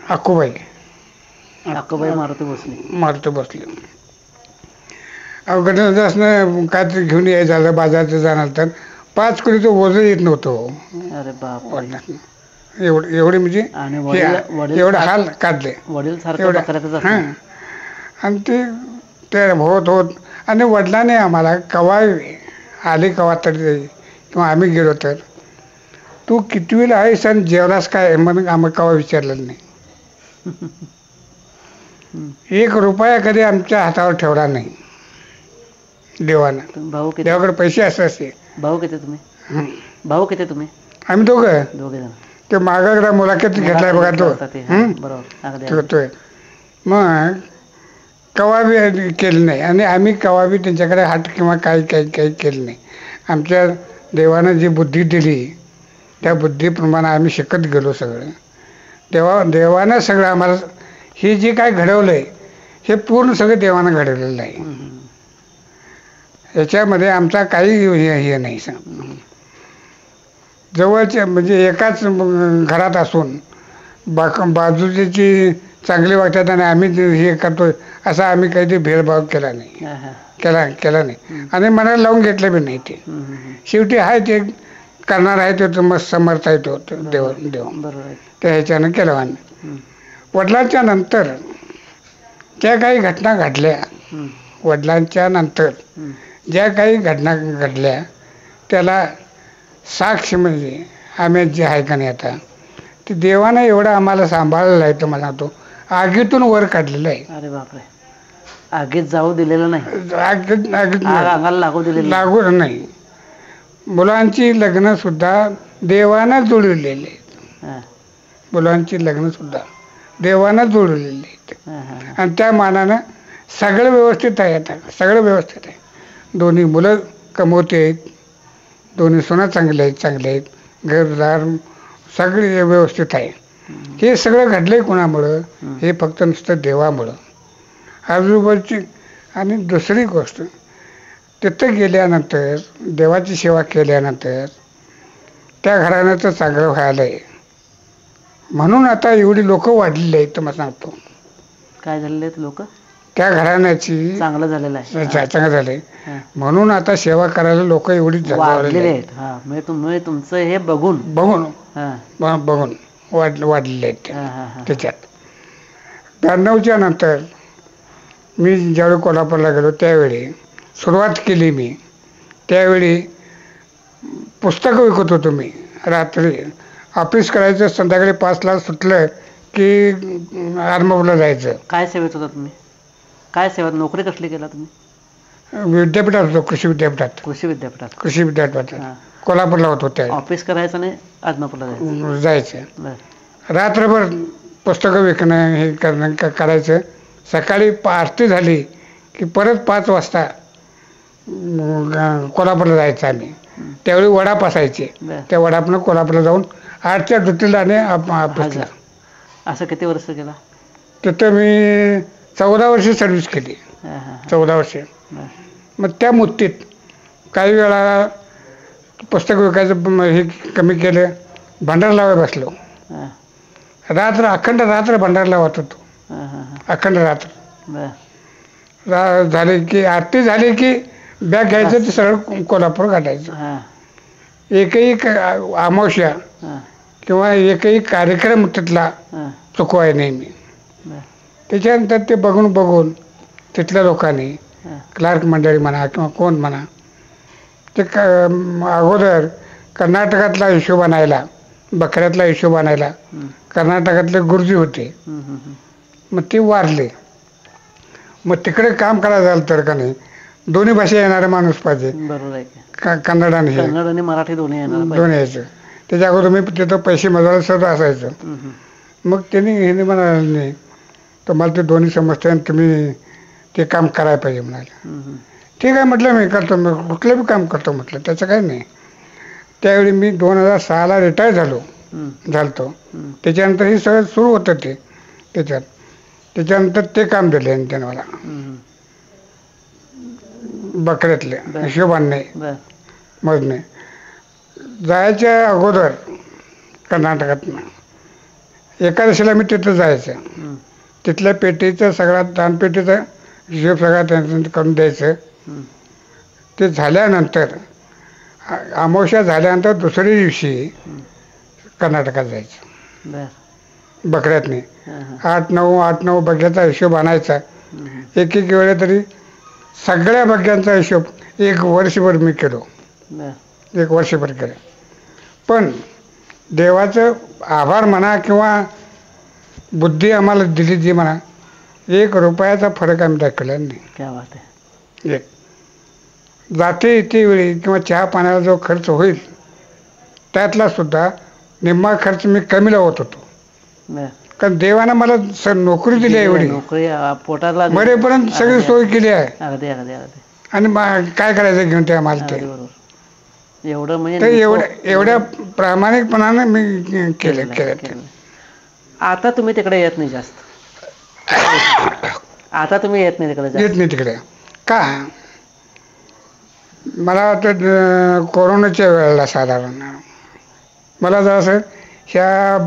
अक्कूबाई. अक्कूबाई मारुती भोसले. अवघड असणं काहीतरी घेऊन यायचं झालं बाजाराचं जाणार तर 5 किलोचं ओझं येत नव्हतं. अरे बाप. एवढे म्हणजे एवढे हाल काढले एवढं. हां. आणि ते होत आणि वडिलांनी आम्हाला कवा आले कवा तरी किंवा आम्ही गेलो तर तू कितवीला आहेस आणि जेवलास काय म्हणून आम्हाला कवा विचारलेलं नाही. 1 रुपया कधी आमच्या हातावर ठेवला नाही देवानं. देवाकडे पैसे असे. भाऊ किती तुम्ही? आम्ही दोघे जण. ते मागाकडे मुलाखत घेतलाय बघा तो होतोय. मग कवा बी केलं नाही आणि आम्ही कवा बी त्यांच्याकडे हात किंवा काही केलं नाही. आमच्या देवानं जी बुद्धी दिली त्या बुद्धीप्रमाणे आम्ही शिकत गेलो सगळं. देवानं सगळं आम्हाला हे जे काय घडवलं आहे हे पूर्ण सगळं देवानं घडवलेलं आहे. याच्यामध्ये आमचा काही हे नाही. जवळचे म्हणजे एकाच घरात असून बाजूची चांगली वागतात आणि आम्ही हे करतो असा आम्ही काही भेदभाव केला नाही, केला नाही आणि मनाला लावून घेतलं बी नाही. ते शेवटी आहे ते करणार आहे ते मस्त समर्थ आहे तो देव त्या ह्याच्यानं केलं. आणि वडिलांच्या नंतर ज्या काही घटना घडल्या, वडिलांच्या नंतर ज्या काही घटना घडल्या त्याला साक्ष म्हणजे आम्ही जे आहे का नाही आता ते देवानं एवढं आम्हाला सांभाळलेलं आहे. तर मला तो आगीतून वर काढलेलं आहे. अरे बापरे, आगीत जाऊ दिलेलं नाही, आगीत लागू नाही. मुलांची लग्न सुद्धा देवानं जुळवलेली आहेत. मुलांची लग्न सुद्धा देवानं जुळवलेली आहेत आणि त्या मानानं सगळं व्यवस्थित आहे. आता सगळं व्यवस्थित आहे. दोन्ही मुलं कमवते आहेत, दोन्ही सुना चांगले आहेत, घरदार सगळे व्यवस्थित आहे. हे सगळं घडलंय कोणामुळं? हे फक्त नुसतं देवामुळं. आजूबाजूची आणि दुसरी गोष्ट तिथं गेल्यानंतर देवाची सेवा केल्यानंतर त्या घराण्याचं चांगलं व्हायला आहे म्हणून आता एवढी लोक वाढलेली आहेत. तुम्हाला सांगतो काय झालेले आहेत लोक, त्या घराण्याची चांगलं झालेलं आहे, चांगलं झालंय म्हणून आता सेवा करायला लोक एवढी वाढलेले आहेत. तुमचं हे बघून वाढलेले आहेत. त्याच्यात 92च्या नंतर मी ज्यावेळी कोल्हापूरला गेलो त्यावेळी सुरुवात केली मी. त्यावेळी पुस्तकं विकत होतो मी. रात्री ऑफिस करायचं, संध्याकाळी 5ला सुटलं की आरमापूरला जायचं. काय सेवेत होता तुम्ही? काय सेवा, नोकरी कसली केला तुम्ही? विद्यापीठात होतो, कृषी विद्यापीठात कोल्हापूरला होतो. त्या ऑफिस करायचं आणि आदमापूरला जायचं. रात्रभर पुस्तकं विकणं हे करणं करायचं. सकाळी आरती झाली की परत 5 वाजता कोल्हापूरला जायचं आम्ही. त्यावेळी वडाप असायचे, त्या वडापनं कोल्हापूरला जाऊन 8च्या ड्युटीला आणि ऑफिसला. असं किती वर्ष केला? तिथं मी 14 वर्ष सर्व्हिस केली. 14 वर्ष. मग त्या मुत्तीत काही वेळा पुस्तक विकायचं हे कमी केलं, भंडार लावायला बसलो. अखंड रात्र भंडार लावत होतो. अखंड रात्र झाले की आरती झाली की बॅग घ्यायचं ते सरळ कोल्हापूर काढायचं. एकही अमावस्या किंवा एकही कार्यक्रम तिथला चुकवाय नाही मी. त्याच्यानंतर ते बघून तिथल्या लोकांनी क्लार्क मंडळी म्हणा किंवा कोण म्हणा ते अगोदर कर्नाटकातला हिशोब आणायला, बकऱ्यातला हिशोब आणायला कर्नाटकातले गुरुजी होते. मग ते वारले. मग तिकडे काम करायचं झालं तर का नाही दोन्ही भाषा येणारा माणूस पाहिजे. कन्नड आणि मराठी दोन्ही यायचं. त्याच्या अगोदर मी तिथं पैसे मोजायला सगळं असायचं. मग त्यांनी हे म्हणाले नाही तुम्हाला ते दोन्ही समजते आणि तुम्ही ते काम करायला पाहिजे म्हणाले. ठीक आहे म्हटलं, मी करतो, मी कुठलं बी काम करतो म्हटलं, त्याचं काही नाही. त्यावेळी मी 2006ला रिटायर झालो. त्याच्यानंतर हे सगळं सुरू होतं ते त्याच्यानंतर ते काम दिले त्याने मला बकऱ्यातले हिशोब आणणे मोजणे. जायच्या अगोदर कर्नाटकातनं एकादशीला मी तिथं जायचं. तिथल्या पेटीचं सगळा दानपेटीचा हिशोब सगळा त्यांचं करून द्यायचं. ते झाल्यानंतर अमावस्या झाल्यानंतर दुसऱ्या दिवशी कर्नाटकात जायचं बकऱ्यातनी. 8-9 बग्याचा हिशोब आणायचा. एक वेळे तरी सगळ्या बग्यांचा हिशोब 1 वर्षभर मी केलो. 1 वर्षभर केलं. पण देवाचं आभार म्हणा किंवा बुद्धी आम्हाला दिली जी म्हणा, 1 रुपयाचा फरक आम्ही दाखवला नाही. एक जाते येते वेळी किंवा चहा पाण्याला जो खर्च होईल त्यातला सुद्धा निम्मा खर्च मी कमी लावत होतो. कारण देवानं मला नोकरी दिली आहे एवढी, पोटाला मरेपर्यंत सगळी सोय केली आहे. आणि काय करायचं घेऊन त्या मला ते एवढं म्हणजे एवढ्या प्रामाणिकपणानं मी केलं. आता तुम्ही तिकडे येत नाही जास्त. आता तुम्ही येत नाही तिकडे का? मला वाटतं कोरोनाच्या वेळेला साधारण मला जरासं ह्या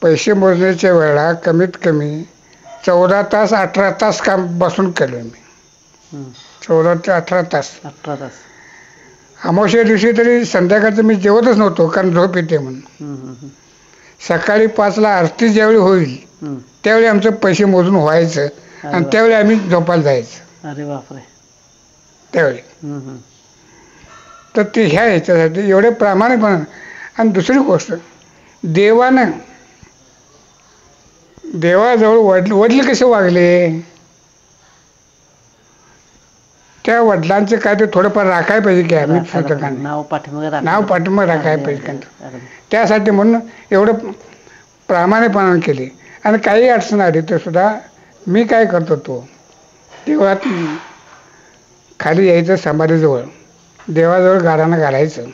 पैसे मोजण्याच्या वेळेला कमीत कमी 14 तास 18 तास काम बसून केलं मी. 14 ते 18 तास. अमावस्या दिवशी तरी संध्याकाळचं मी जेवतच नव्हतो, कारण झोप येते म्हणून. सकाळी 5ला आरती ज्यावेळी होईल त्यावेळी आमचं पैसे मोजून व्हायचं आणि त्यावेळी आम्ही झोपायला जायचं. अरे बापरे. त्यावेळी तर ते ह्या ह्याच्यासाठी एवढे प्रामाणिकपणा. आणि दुसरी गोष्ट, देवाजवळ वडील कसे वागले, त्या वडिलांचे काय ते थोडंफार राखायला पाहिजे की आम्ही नाव पाठिंबा राखायला पाहिजे. त्यासाठी म्हणून एवढं प्रामाणिकपणाने केले. आणि काही अडचण आली तर सुद्धा मी काय करतो, तो देवळात खाली यायचं, समाधीजवळ देवाजवळ गारानं घालायचं,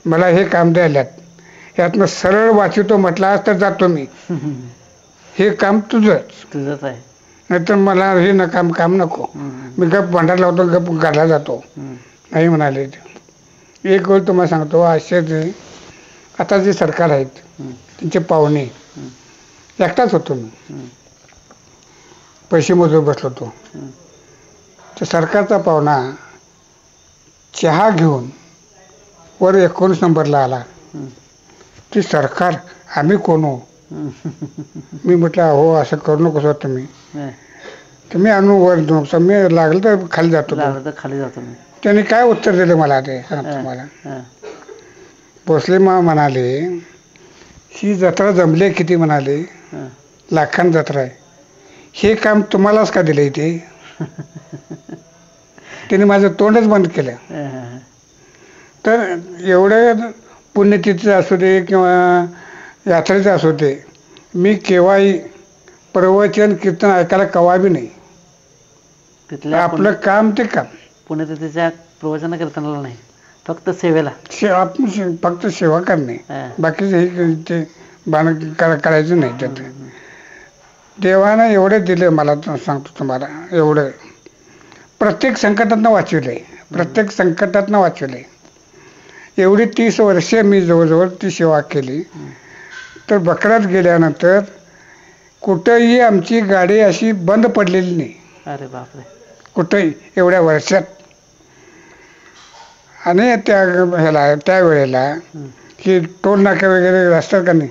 मला हे काम द्यायल्यात, यातनं सरळ वाचितो म्हटला तर जातो मी, हे काम तुझंच आहे, नाहीतर मला हे काम नको. मी गप भांडार लावतो, गप गाडला जातो. नाही म्हणाले. एक वेळ तुम्हाला सांगतो, असे आता जे सरकार आहेत त्यांचे पाहुणे, एकटाच होतो मी, पैसे मोजून बसलो होतो. तर सरकारचा पाहुणा चहा घेऊन वर 19 नंबरला आला. ती सरकार, आम्ही कोण हो? मी म्हटलं, हो असं करू नको तुम्ही, तुम्ही आणून वर, मी लागलं तर खाली जातो. त्याने काय उत्तर दिलं मला ते सांगतो मला. भोसले म्हणाले, ही जत्रा जमली किती म्हणाले, लाखां जत्रा आहे, हे काम तुम्हालाच का दिलंय ते? त्याने माझं तोंडच बंद केलं. तर एवढं पुण्यतिथीचं असू दे किंवा यात्रेचं असू दे, मी केव्हाही प्रवचन कीर्तन ऐकायला कवा बी नाही. आपलं काम ते काम. पुण्यतिथीच्या प्रवचन कीर्तनाला नाही, फक्त सेवेला, फक्त सेवा करणे, बाकीचे ते करायचं नाही. त्यात देवानं एवढे दिले मला, सांगतो तुम्हाला, एवढं प्रत्येक संकटातनं वाचवले. एवढी 30 वर्षे मी जवळजवळ ती सेवा केली. तर बकरात गेल्यानंतर कुठंही आमची गाडी अशी बंद पडलेली नाही. अरे बापरे. कुठंही एवढ्या वर्षात. आणि त्यावेळेला की टोल नाका वगैरे असतात का नाही,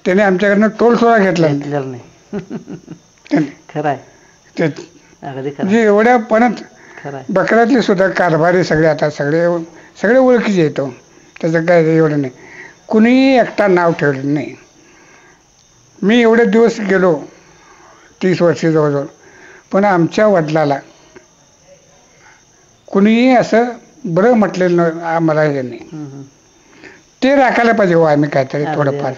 त्याने आमच्याकडनं टोल सुद्धा घेतला नाही. खरं आहे. म्हणजे एवढ्या पण बकरातले सुद्धा कारभारी सगळे आता सगळे ओळखीचे येतो. त्याचं काय एवढं नाही, कुणीही एकटा नाव ठेवलं नाही. मी एवढे दिवस गेलो, 30 वर्षे जवळजवळ, पण आमच्या वडिलाला कुणीही असं बरं म्हटलेलं आम्हाला हे नाही. ते राखायला पाहिजे हो आम्ही काहीतरी थोडंफार.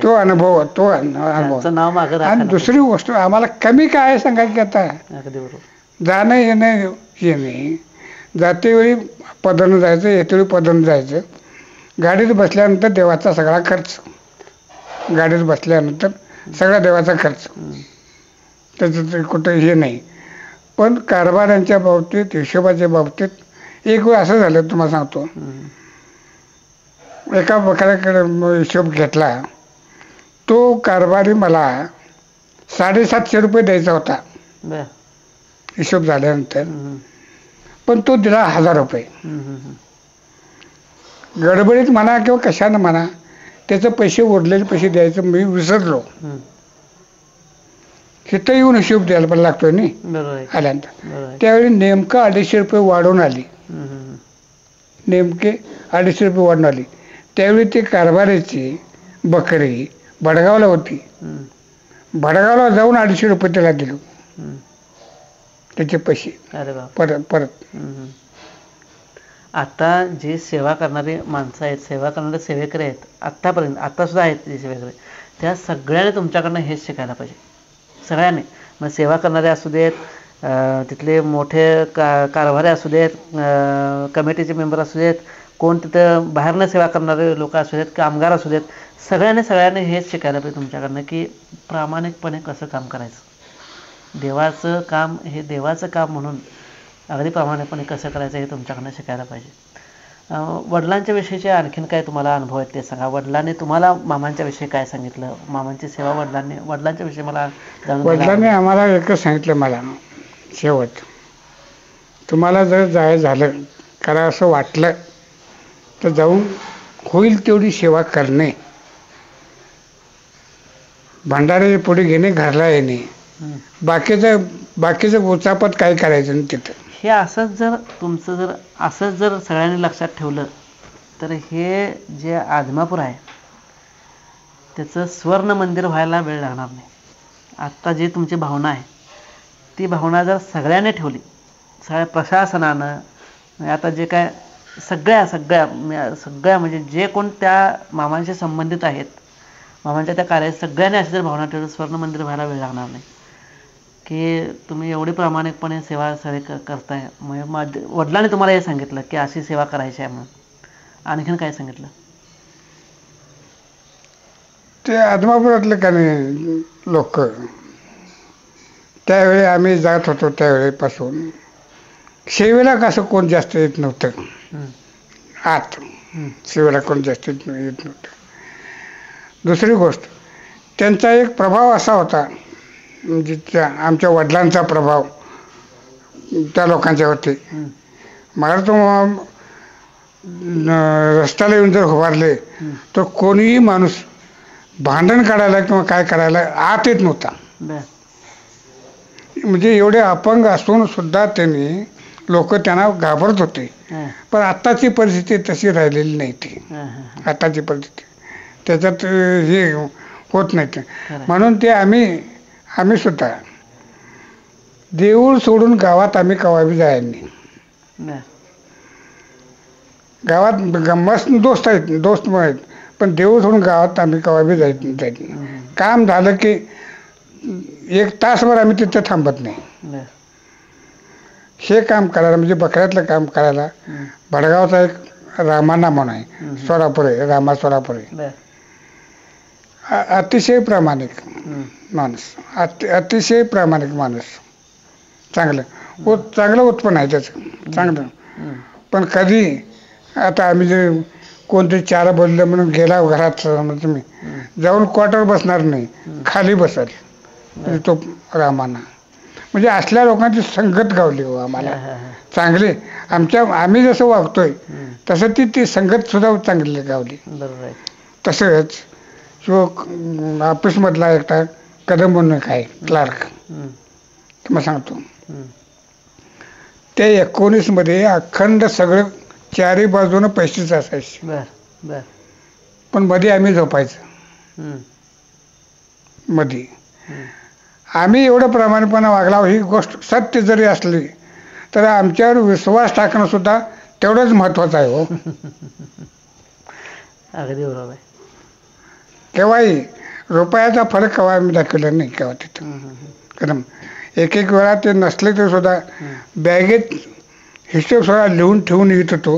तो अनुभव. आणि दुसरी गोष्ट, आम्हाला कमी काय सांगायची आता, जाणं येणं हे नाही. जातेवेळी पदनं जायचं, येतेवेळी पदनं जायचं. गाडीत बसल्यानंतर देवाचा सगळा खर्च, गाडीत बसल्यानंतर सगळा देवाचा खर्च, त्याचं कुठं हे नाही. पण कारभारांच्या बाबतीत, हिशोबाच्या बाबतीत एक वेळ असं झालं, तुम्हाला सांगतो. एका बकऱ्याकडे हिशोब घेतला, तो कारभारी मला 750 रुपये द्यायचा होता हिशोब झाल्यानंतर, पण तो दिला 1000 रुपये. गडबडीत म्हणा किंवा कशानं म्हणा, त्याचे पैसे उरलेले पैसे द्यायचं मी विसरलो. इथं येऊन हिशोब द्यायला पण लागतोय नाही आल्यानंतर. त्यावेळी नेमकं 250 रुपये वाढवून आली. नेमके 250 रुपये वाढून आली. त्यावेळी ते कारभाराची बकरी भडगावला होती. भडगावला जाऊन 250 रुपये त्याला दिलो, त्याचे पैसे परत. आता जे सेवा करणारे माणसं आहेत, सेवा करणारे सेवेकरी आहेत, आत्तापर्यंत आता सुद्धा आहेत जे सेवेकरी, त्या सगळ्यांनी तुमच्याकडनं हेच शिकायला पाहिजे. सगळ्यांनी, मग सेवा करणारे असू देत, तिथले मोठे कारभारी असू देत, कमिटीचे मेंबर असू देत, कोण तिथं बाहेरनं सेवा करणारे लोक असू देत, कामगार असू देत, सगळ्यांनी हेच शिकायला पाहिजे तुमच्याकडनं की प्रामाणिकपणे कसं काम करायचं. देवाचं काम हे देवाचं काम म्हणून अगदी प्रामाणिकपणे कसं करायचं हे तुमच्याकडनं शिकायला पाहिजे. वडिलांच्या विषयीचे आणखीन काय तुम्हाला अनुभव आहेत ते सांगा. वडिलांनी तुम्हाला मामांच्या विषयी काय सांगितलं, मामांची सेवा वडिलांच्या विषयी मला जाणून वडिलांनी आम्हाला एकच सांगितलं, मला शेवट, तुम्हाला जर जायचं झालं करा असं वाटलं तर जाऊन होईल तेवढी सेवा करणे, भंडारे पुढे घेणे, घरला येणे, बाकीचं उचापत काय करायचं नाही तिथं. हे असंच जर तुमचं जर सगळ्यांनी लक्षात ठेवलं तर हे जे आदमापूर आहे त्याचं स्वर्ण मंदिर व्हायला वेळ लागणार नाही. आत्ता जी तुमची भावना आहे ती भावना जर सगळ्यांनी ठेवली, सगळ्या प्रशासनानं, आता जे काय सगळ्या म्हणजे जे कोण त्या मामांशी संबंधित आहेत, मामांच्या त्या कार्यात सगळ्यांनी अशी जर भावना ठेवली, स्वर्ण मंदिर व्हायला वेळ लागणार नाही. की तुम्ही एवढी प्रामाणिकपणे सेवा सगळे करताय. म्हणजे वडिलांनी तुम्हाला हे सांगितलं की अशी सेवा करायची आहे म्हणून, आणखीन काय सांगितलं? ते आदमापुरातले का नाही लोक, त्यावेळी आम्ही जात होतो त्यावेळेपासून सेवेला कसं कोण जास्त येत नव्हतं. आत सेवेला कोण जास्त येत नव्हतं. दुसरी गोष्ट, त्यांचा एक प्रभाव असा होता, म्हणजे आमच्या वडिलांचा प्रभाव त्या लोकांच्यावरती. मला तो रस्त्याला येऊन जर उभारले तर कोणीही माणूस भांडण काढायला किंवा काय करायला आत येत नव्हता. म्हणजे एवढे अपंग असून सुद्धा लोक त्यांना घाबरत होते. पण आत्ताची परिस्थिती तशी राहिलेली नाही. ती आत्ताची परिस्थिती त्याच्यात हे होत नाही. म्हणून ते आम्ही सुद्धा देऊळ सोडून गावात आम्ही कवाबी जायला नाही. गावात मस्त दोस्त आहेत, पण देऊळ सोडून गावात आम्ही कवाबी जायत नाही. काम झालं की 1 तासभर आम्ही तिथे थांबत नाही. हे काम करायला, म्हणजे बकऱ्यातलं काम करायला भडगावचा एक रामाना म्हणून आहे, सोलापुरे, रामा सोलापुरे, अतिशय प्रामाणिक माणूस, अतिशय प्रामाणिक माणूस, चांगलं उत्पन्न आहे त्याचं, चांगलं. पण कधी आता आम्ही जे कोणतरी चारा बोललं म्हणून गेला घरात, तुम्ही जाऊन क्वार्टर बसणार नाही, खाली बसाल. म्हणजे तो रामाना, म्हणजे असल्या लोकांची संगत गावली हो आम्हाला चांगली. आम्ही जसं वागतोय तसं ती संगत सुद्धा चांगली गावली. तसंच जो ऑफिसमधला एकटा कदम म्हणून काय क्लार्क, तुम्हाला सांगतो, त्या 19 मध्ये अखंड सगळं चारी बाजूनं पैसेच असायचे. पण मध्ये आम्ही झोपायचं. मध्ये आम्ही एवढं प्रामाणिकपणे वागला, ही गोष्ट सत्य जरी असली तर आमच्यावर विश्वास टाकणं सुद्धा तेवढंच महत्वाचं आहे. हो, अगदी बरोबर आहे. केव्हाही रुपयाचा फरक केव्हा आम्ही दाखवला नाही केव्हा तिथं. कारण एक वेळा ते नसले तर सुद्धा बॅगेत हिशोब सुद्धा लिहून ठेवून येत होतो.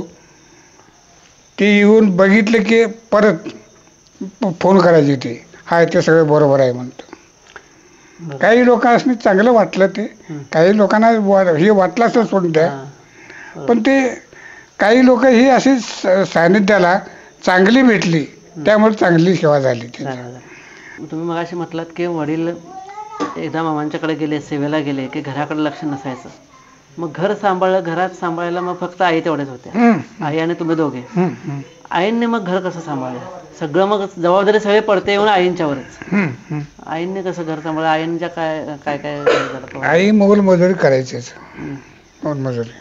ते येऊन बघितलं की परत फोन करायचे, ते हाय ते सगळं बरोबर आहे म्हणतो. काही लोकांनी चांगलं वाटलं ते, काही लोकांना हे वाटलं असं सोडून द्या. पण ते काही लोक ही अशी सानिध्याला चांगली भेटली, त्यामुळे चांगली सेवा झाली. तुम्ही मगाशी म्हटलात की वडील एकदा मामांच्याकडे गेले, सेवेला गेले की घराकडे लक्ष नसायचं. मग घरात सांभाळायला मग फक्त आई तेवढ्याच होत्या, आई आणि तुम्ही दोघे. आईंनी मग घर कसं सांभाळलं? सगळं मग जबाबदारी सगळे पडते येऊन आईंच्यावरच. आईंनी कसं घर सांभाळलं? आईंच्या काय झालं? आई मोलमजुरी करायचीच, मोलमजुरी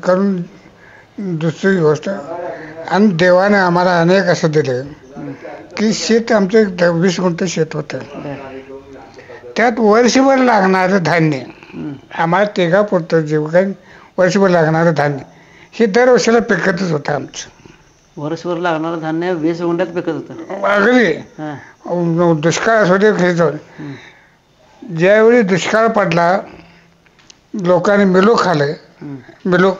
करून. दुसरी गोष्ट, आणि देवाने आम्हाला अनेक असं दिलं की शेत आमचं 20 गुंठ शेत होतं. त्यात वर्षभर लागणारं धान्य आम्हाला तिघापुरतं जेव काही वर्षभर लागणारं धान्य हे दरवर्षीला पिकतच होतं आमचं. वर्षभर लागणारं धान्य 20 गुंठ्यात पिकत होतं. अगदी दुष्काळ असू दे खेळ. ज्यावेळी दुष्काळ पडला लोकांनी मिलो खाल्लं. मिलो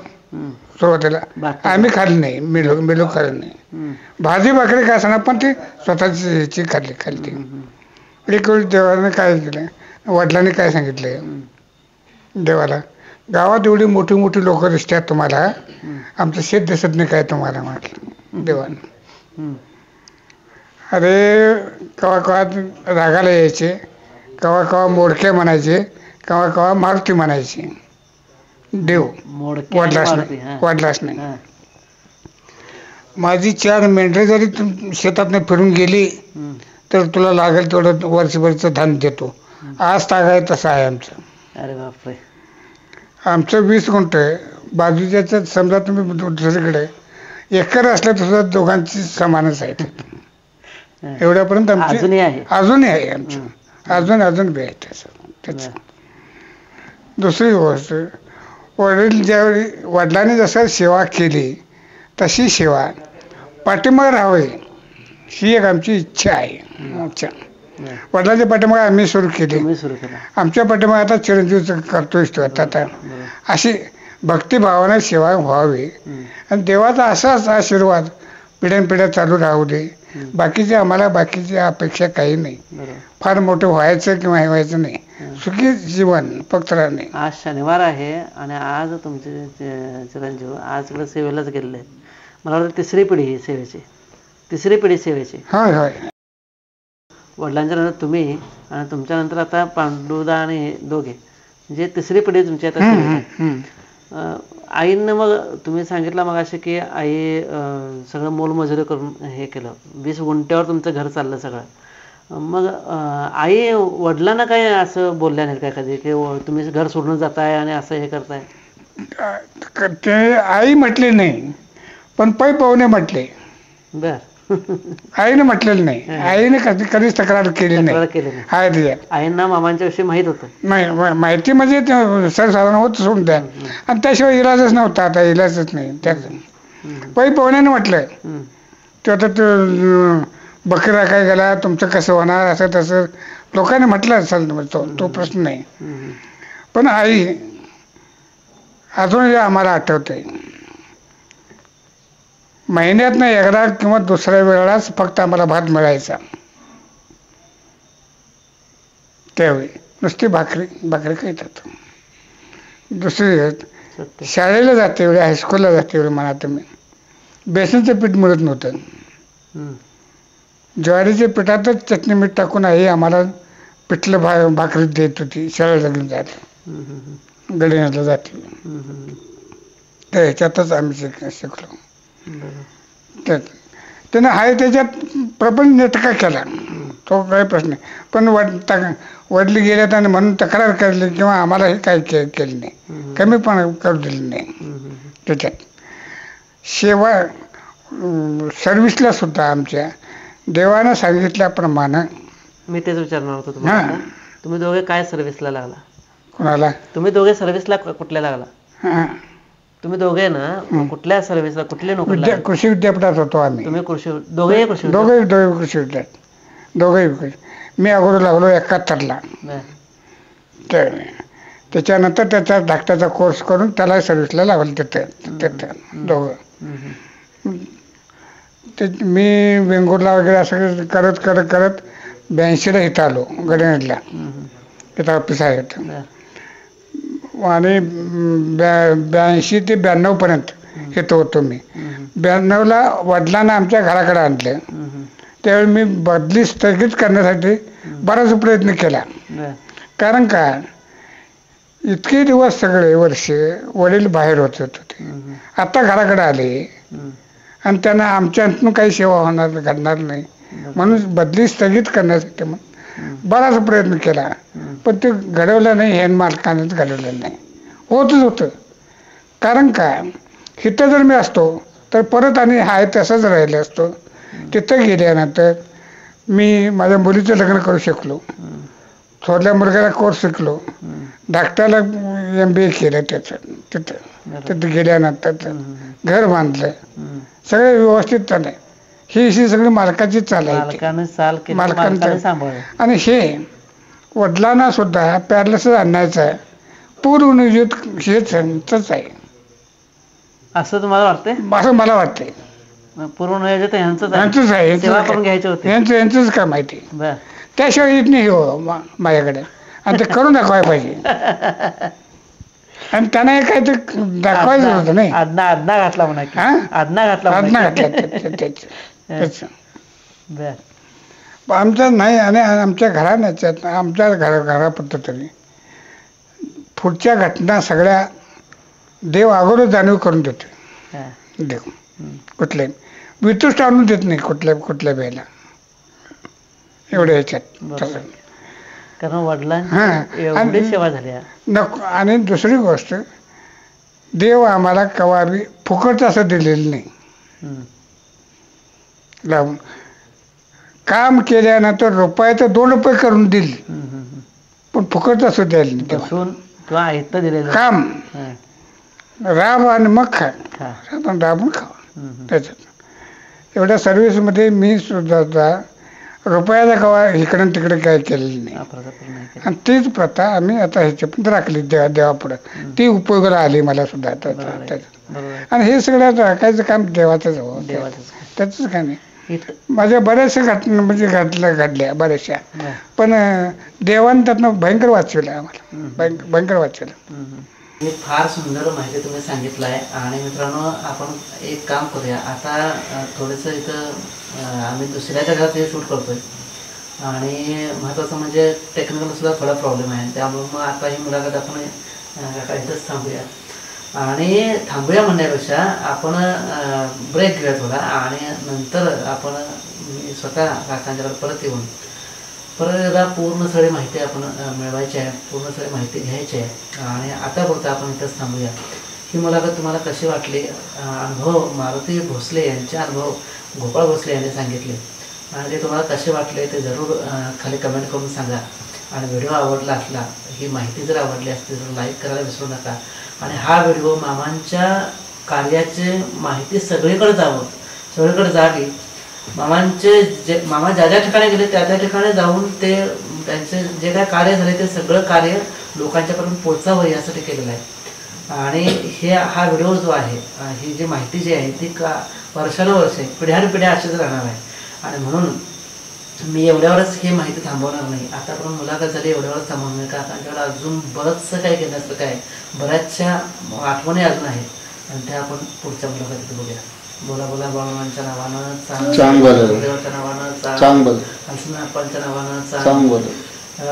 सुरुवातीला आम्ही खाल्ली नाही, मिलो खाल्लं नाही. भाजी भाकरी काय असणार, पण ती स्वतःची ह्याची खाल्ली. एक वेळी देवाने काय केलं, वडिलांनी काय सांगितलं देवाला, गावात एवढी मोठी मोठी लोक दिसतात तुम्हाला, आमचं शेत दिसत नाही काय तुम्हाला म्हटलं देवानं. अरे कवा कवा रागाला यायचे, कवा कवा मोडके म्हणायचे, कवा कवा मारुती म्हणायचे. देव वाढलाच नाही. माझी 4 मेंढरे जरी शेतातनं फिरून गेली तर तुला लागेल तेवढं वर्षभरचं धान्य देतो. आज तागाय तसं आहे आमचं. अरे बापरे. आमचं 20 गुंठ आहे. बाजूच्या समजा तुम्ही दुसरीकडे एकर असल्या तर सुद्धा दोघांची समानच आहेत. एवढ्यापर्यंत आमची अजूनही आहे आमचं. अजून बी आहे त्याचं. दुसरी गोष्ट, वडील ज्यावेळी वडिलांनी जसं सेवा केली तशी सेवा पाठीमागे राहावी ही एक आमची इच्छा आहे. वडिलांच्या पाठीमागे आम्ही सुरू केली, आमच्या पाठीमागे आता चिरंजीव करतोय आता. अशी भक्तिभावाने सेवा व्हावी आणि देवाचा असाच आशीर्वाद पिढ्यानपिढ्या चालू राहू दे. बाकीची अपेक्षा काही नाही. फार मोठं व्हायचं किंवा व्हायचं नाही, सुखी जीवन फक्त राहणे. आज शनिवार आहे आणि आज तुमचे चिरंजीव आज सेवेलाच गेलेले आहेत. मला वाटतं तिसरी पिढी सेवेची. होय होय. वडिलांच्या नंतर तुम्ही आणि तुमच्यानंतर आता पांडुदा आणि दोघे म्हणजे तिसरी पिढी तुमची आता. आईनं मग तुम्ही सांगितलं मग असे की आई सगळं मोलमजुरी करून हे केलं, 20 गुंठ्यावर तुमचं घर चाललं सगळं. मग आई वडिलांना काय असं बोलल्या नाहीत काय कधी की तुम्ही घर सोडून जाताय आणि असं हे करताय? ते आई म्हटले नाही, पण पै पाहुणे म्हटले. बर. आईने म्हटलेलं नाही. आईने कधीच तक्रार केली नाही. आईंना मामांच्या विषयी माहित होतं. नाही, माहिती म्हणजे सर्वसाधारण होत सोडून द्या. आणि त्याशिवाय इलाजच नव्हता. आता इलाजच नाही त्याचं. पै पाहुण्याने म्हटलं ते आता बकरा काय गेला, तुमचं कसं होणार, असं तसं लोकांनी म्हटलं असेल. तो प्रश्न नाही. पण आई अजूनही आम्हाला आठवते, महिन्यातनं एकदा किंवा दुसऱ्या वेळेलाच फक्त आम्हाला भात मिळायचा. त्यावेळी नुसती भाकरी खायतात. दुसरी शाळेला जाते वेळी, हायस्कूलला जाते वेळी म्हणा तुम्ही, बेसनचं पीठ मिळत नव्हतं. ज्वारीच्या पिठातच चटणी मीठ टाकून आई आम्हाला पिठलं भाकरी देत होती. शाळेला घेऊन जाते, गडिन्याला जाते. तर ह्याच्यातच आम्ही शिकलो. त्यानं हाय त्याच्यात प्रपंच नेटका केला, तो काही प्रश्न नाही. पण वडली गेल्यात आणि म्हणून तक्रार करली किंवा आम्हाला हे काही केली नाही, कमी पण करू दिली नाही. त्याच्यात सेवा सर्व्हिसला सुद्धा आमच्या देवानं सांगितल्याप्रमाणे. मी तेच विचारणार होतो तुम्हाला, तुम्ही दोघे काय सर्व्हिसला लागला? कोणाला? तुम्ही दोघे सर्व्हिसला कुठल्या लागला? तुम्ही दोघे ना कुठल्या सर्व्हिसला, कुठली नोकरी? कृषी विद्यापीठात होतो आम्ही. तुम्ही दोघे कृषी विद्यापीठ, दोघेही. मी अगोदर लागलो 71ला. त्याच्यानंतर त्याचा डॉक्टरचा कोर्स करून त्याला सर्व्हिसला लागलो तिथं दोघं. मी वेंगुर्ला वगैरे असं करत 82ला इथं आलो गडिन्याला. तिथं ऑफिस आहे. आणि 82 ते 92 पर्यंत येतो होतो मी. 92ला वडिलांना आमच्या घराकडे आणलं. त्यावेळी मी बदली स्थगित करण्यासाठी बराच प्रयत्न केला. कारण का इतके दिवस सगळे वर्ष वडील बाहेर होत होते, आता घराकडे आले आणि त्यांना आमच्यातून काही सेवा घडणार नाही म्हणून बदली स्थगित करण्यासाठी बराच प्रयत्न केला. पण ते घडवलं नाही, हे मालकानेच घडवलं नाही. होतच होतं. कारण काय, इथं जर मी असतो तर परत आणि हाय तसंच राहिले असतो. तिथं गेल्यानंतर मी माझ्या मुलीचं लग्न करू शकलो, थोरल्या मुलग्याला कोर्स शिकलो, धाकट्याला MBA केलं तिथं गेल्यानंतर घर बांधलं, सगळं व्यवस्थित चाललं. ही सगळी मालकाची चाल आहे, मालकांचं. आणि हे वडिलांना सुद्धा पॅरलस आणायचं पूर्वनियोजित हेच आहे असं तुम्हाला वाटतंय? असं मला वाटतंय. पूर्वनियोजित यांचंच आहे, सेवा करून घ्यायची होती, यांचंच काय माहिती. त्याशिवाय येत नाही हो माझ्याकडे, आणि ते करून दाखवायला पाहिजे. आणि त्यांना काय ते दाखवायचं होतं नाही. आदना घातला म्हणा की. हा? आदना घातला आज्ञा घातल्या आमच्या नाही. आणि आमच्या घराण्याच्यात आमच्या घरापुरतं तरी पुढच्या घटना सगळ्या देव अगोदर जाणीव करून देतो. देव कुठले वितुष्ट आणून देत नाही कुठल्या वेळेला एवढ्या ह्याच्यात. कारण वडिलांची सेवा झाली नको. आणि दुसरी गोष्ट, देव आम्हाला कवा बी फुकट असं दिलेलं नाही. लावून काम केल्यानंतर रुपयाचं 2 रुपये करून दिली, पण फुकट असं द्यायला नाही. काम राब आणि मग खा, राबून खावा. त्याच्यात एवढ्या सर्व्हिसमध्ये मी सुद्धा रुपयाला कवा इकडं तिकडे काय केलेलं नाही. आणि तीच प्रथा आम्ही आता ह्याच्या पण राखली देवापुढे. ती उपयोगाला आली मला सुद्धा. आणि हे सगळं राखायचं काम देवाचंच हवं, त्याचंच काय नाही. माझ्या बऱ्याचशा घटना म्हणजे घडल्या बऱ्याचशा, पण देवानं त्यातनं भयंकर वाचवलं आम्हाला, भयंकर वाचवलं. फार सुंदर माहिती तुम्ही सांगितलं आहे. आणि मित्रांनो, आपण एक काम करूया आता. थोडंसं इथं आम्ही दुसऱ्याच्या घरात हे शूट करतोय आणि महत्त्वाचं म्हणजे टेक्निकल सुद्धा थोडा प्रॉब्लेम आहे. त्यामुळे मग आता ही मुलाखत आपण इथंच थांबूया. आणि थांबूया म्हणण्यापेक्षा आपण ब्रेक घेऊया थोडा, आणि नंतर आपण स्वतः काकांच्याकडे परत येऊन परत पूर्ण सगळी माहिती आपण मिळवायची आहे, पूर्ण सगळी माहिती घ्यायची आहे. आणि आता पुरतं आपण इथंच थांबूया. ही मुलाखत तुम्हाला कशी वाटली? अनुभव मारुती भोसले यांचे अनुभव गोपाळ भोसले यांनी सांगितले, आणि ते तुम्हाला कसे वाटले ते जरूर खाली कमेंट करून सांगा. आणि व्हिडिओ आवडला असला, ही माहिती जर आवडली असती तर लाईक करायला विसरू नका. आणि हा व्हिडिओ मामांच्या कार्याची माहिती सगळीकडे जावं, सगळीकडे जावी. मामांचे मामा ज्या ज्या ठिकाणी गेले त्या त्या ठिकाणी जाऊन ते त्यांचे जे काय कार्य झाले ते सगळं कार्य लोकांच्यापर्यंत पोचावं यासाठी केलेलं आहे. आणि हा व्हिडिओ जो आहे, ही जी माहिती जी आहे ती वर्षानुवर्षे पिढ्यानपिढ्या अशीच राहणार आहे. आणि म्हणून मी एवढ्यावरच ही माहिती थांबवणार नाही. आता पण मुलाखत झाली, एवढ्यावरच थांबवणार नाही. काकांच्याकडे अजून बरंचसं काय घेण्यासारखं आहे, बऱ्याचशा आठवणी अजून आहेत, आणि त्या आपण पुढच्या मुलाखतीत बघूया. बोला बोला बाळूमांच्या नावानं देवाच्या नावानं हंसनाप्पांच्या नावानं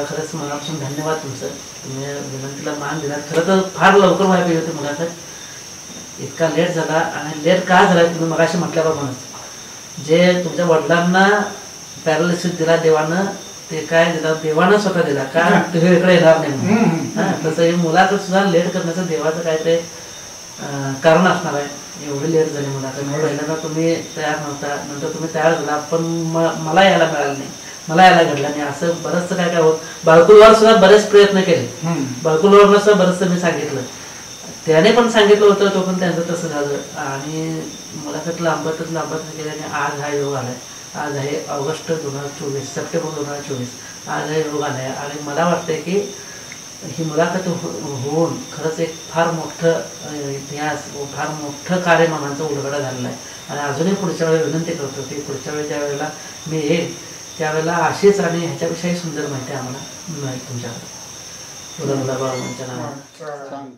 खरंच मनापासून धन्यवाद तुमचं. तुम्ही विनंतीला मान दिला. खरं तर फार लवकर व्हायला पाहिजे होती मुलाखत, इतका लेट झाला. आणि लेट का झाला तुम्ही मगाशी म्हटल्याप्रमाणे, जे तुमच्या वडिलांना पॅरालिसिस दिला देवानं, ते काय दिला देवानं स्वतः दिला, का तुम्ही इकडे येणार नाही. तसं ही मुलाखत सुद्धा लेट करण्याचं देवाचं काय ते कारण असणार आहे. एवढी लेट झाली मुलाखत. पहिल्यांदा तुम्ही तयार नव्हता, नंतर तुम्ही तयार झाला, पण मला यायला मिळालं नाही, मला यायला घडलं नाही. असं बरंचसं काय काय होत. बाळकुलवर सुद्धा बरेच प्रयत्न केले, बाळकुलवरनं सुद्धा बरंचसं मी सांगितलं, त्याने पण सांगितलं होतं, तो पण त्यांचं तसं झालं. आणि मुलाखत लांबतच केल्याने आज हा योग आलाय. आज आहे ऑगस्ट 2024, सप्टेंबर 2024, आज हा योग आलाय. आणि मला वाटतंय की ही मुलाखत होऊन खरंच एक फार मोठं इतिहास व फार मोठं कार्य मामांचं उलगडा झालेलं आहे. आणि अजूनही पुढच्या वेळेला विनंती करतो की पुढच्या वेळी ज्या वेळेला मी येईल त्यावेळेला अशीच आणि ह्याच्यापेक्षाही सुंदर माहिती आम्हाला मिळेल तुमच्याकडे. मुला बाळूमांच्या नावानं.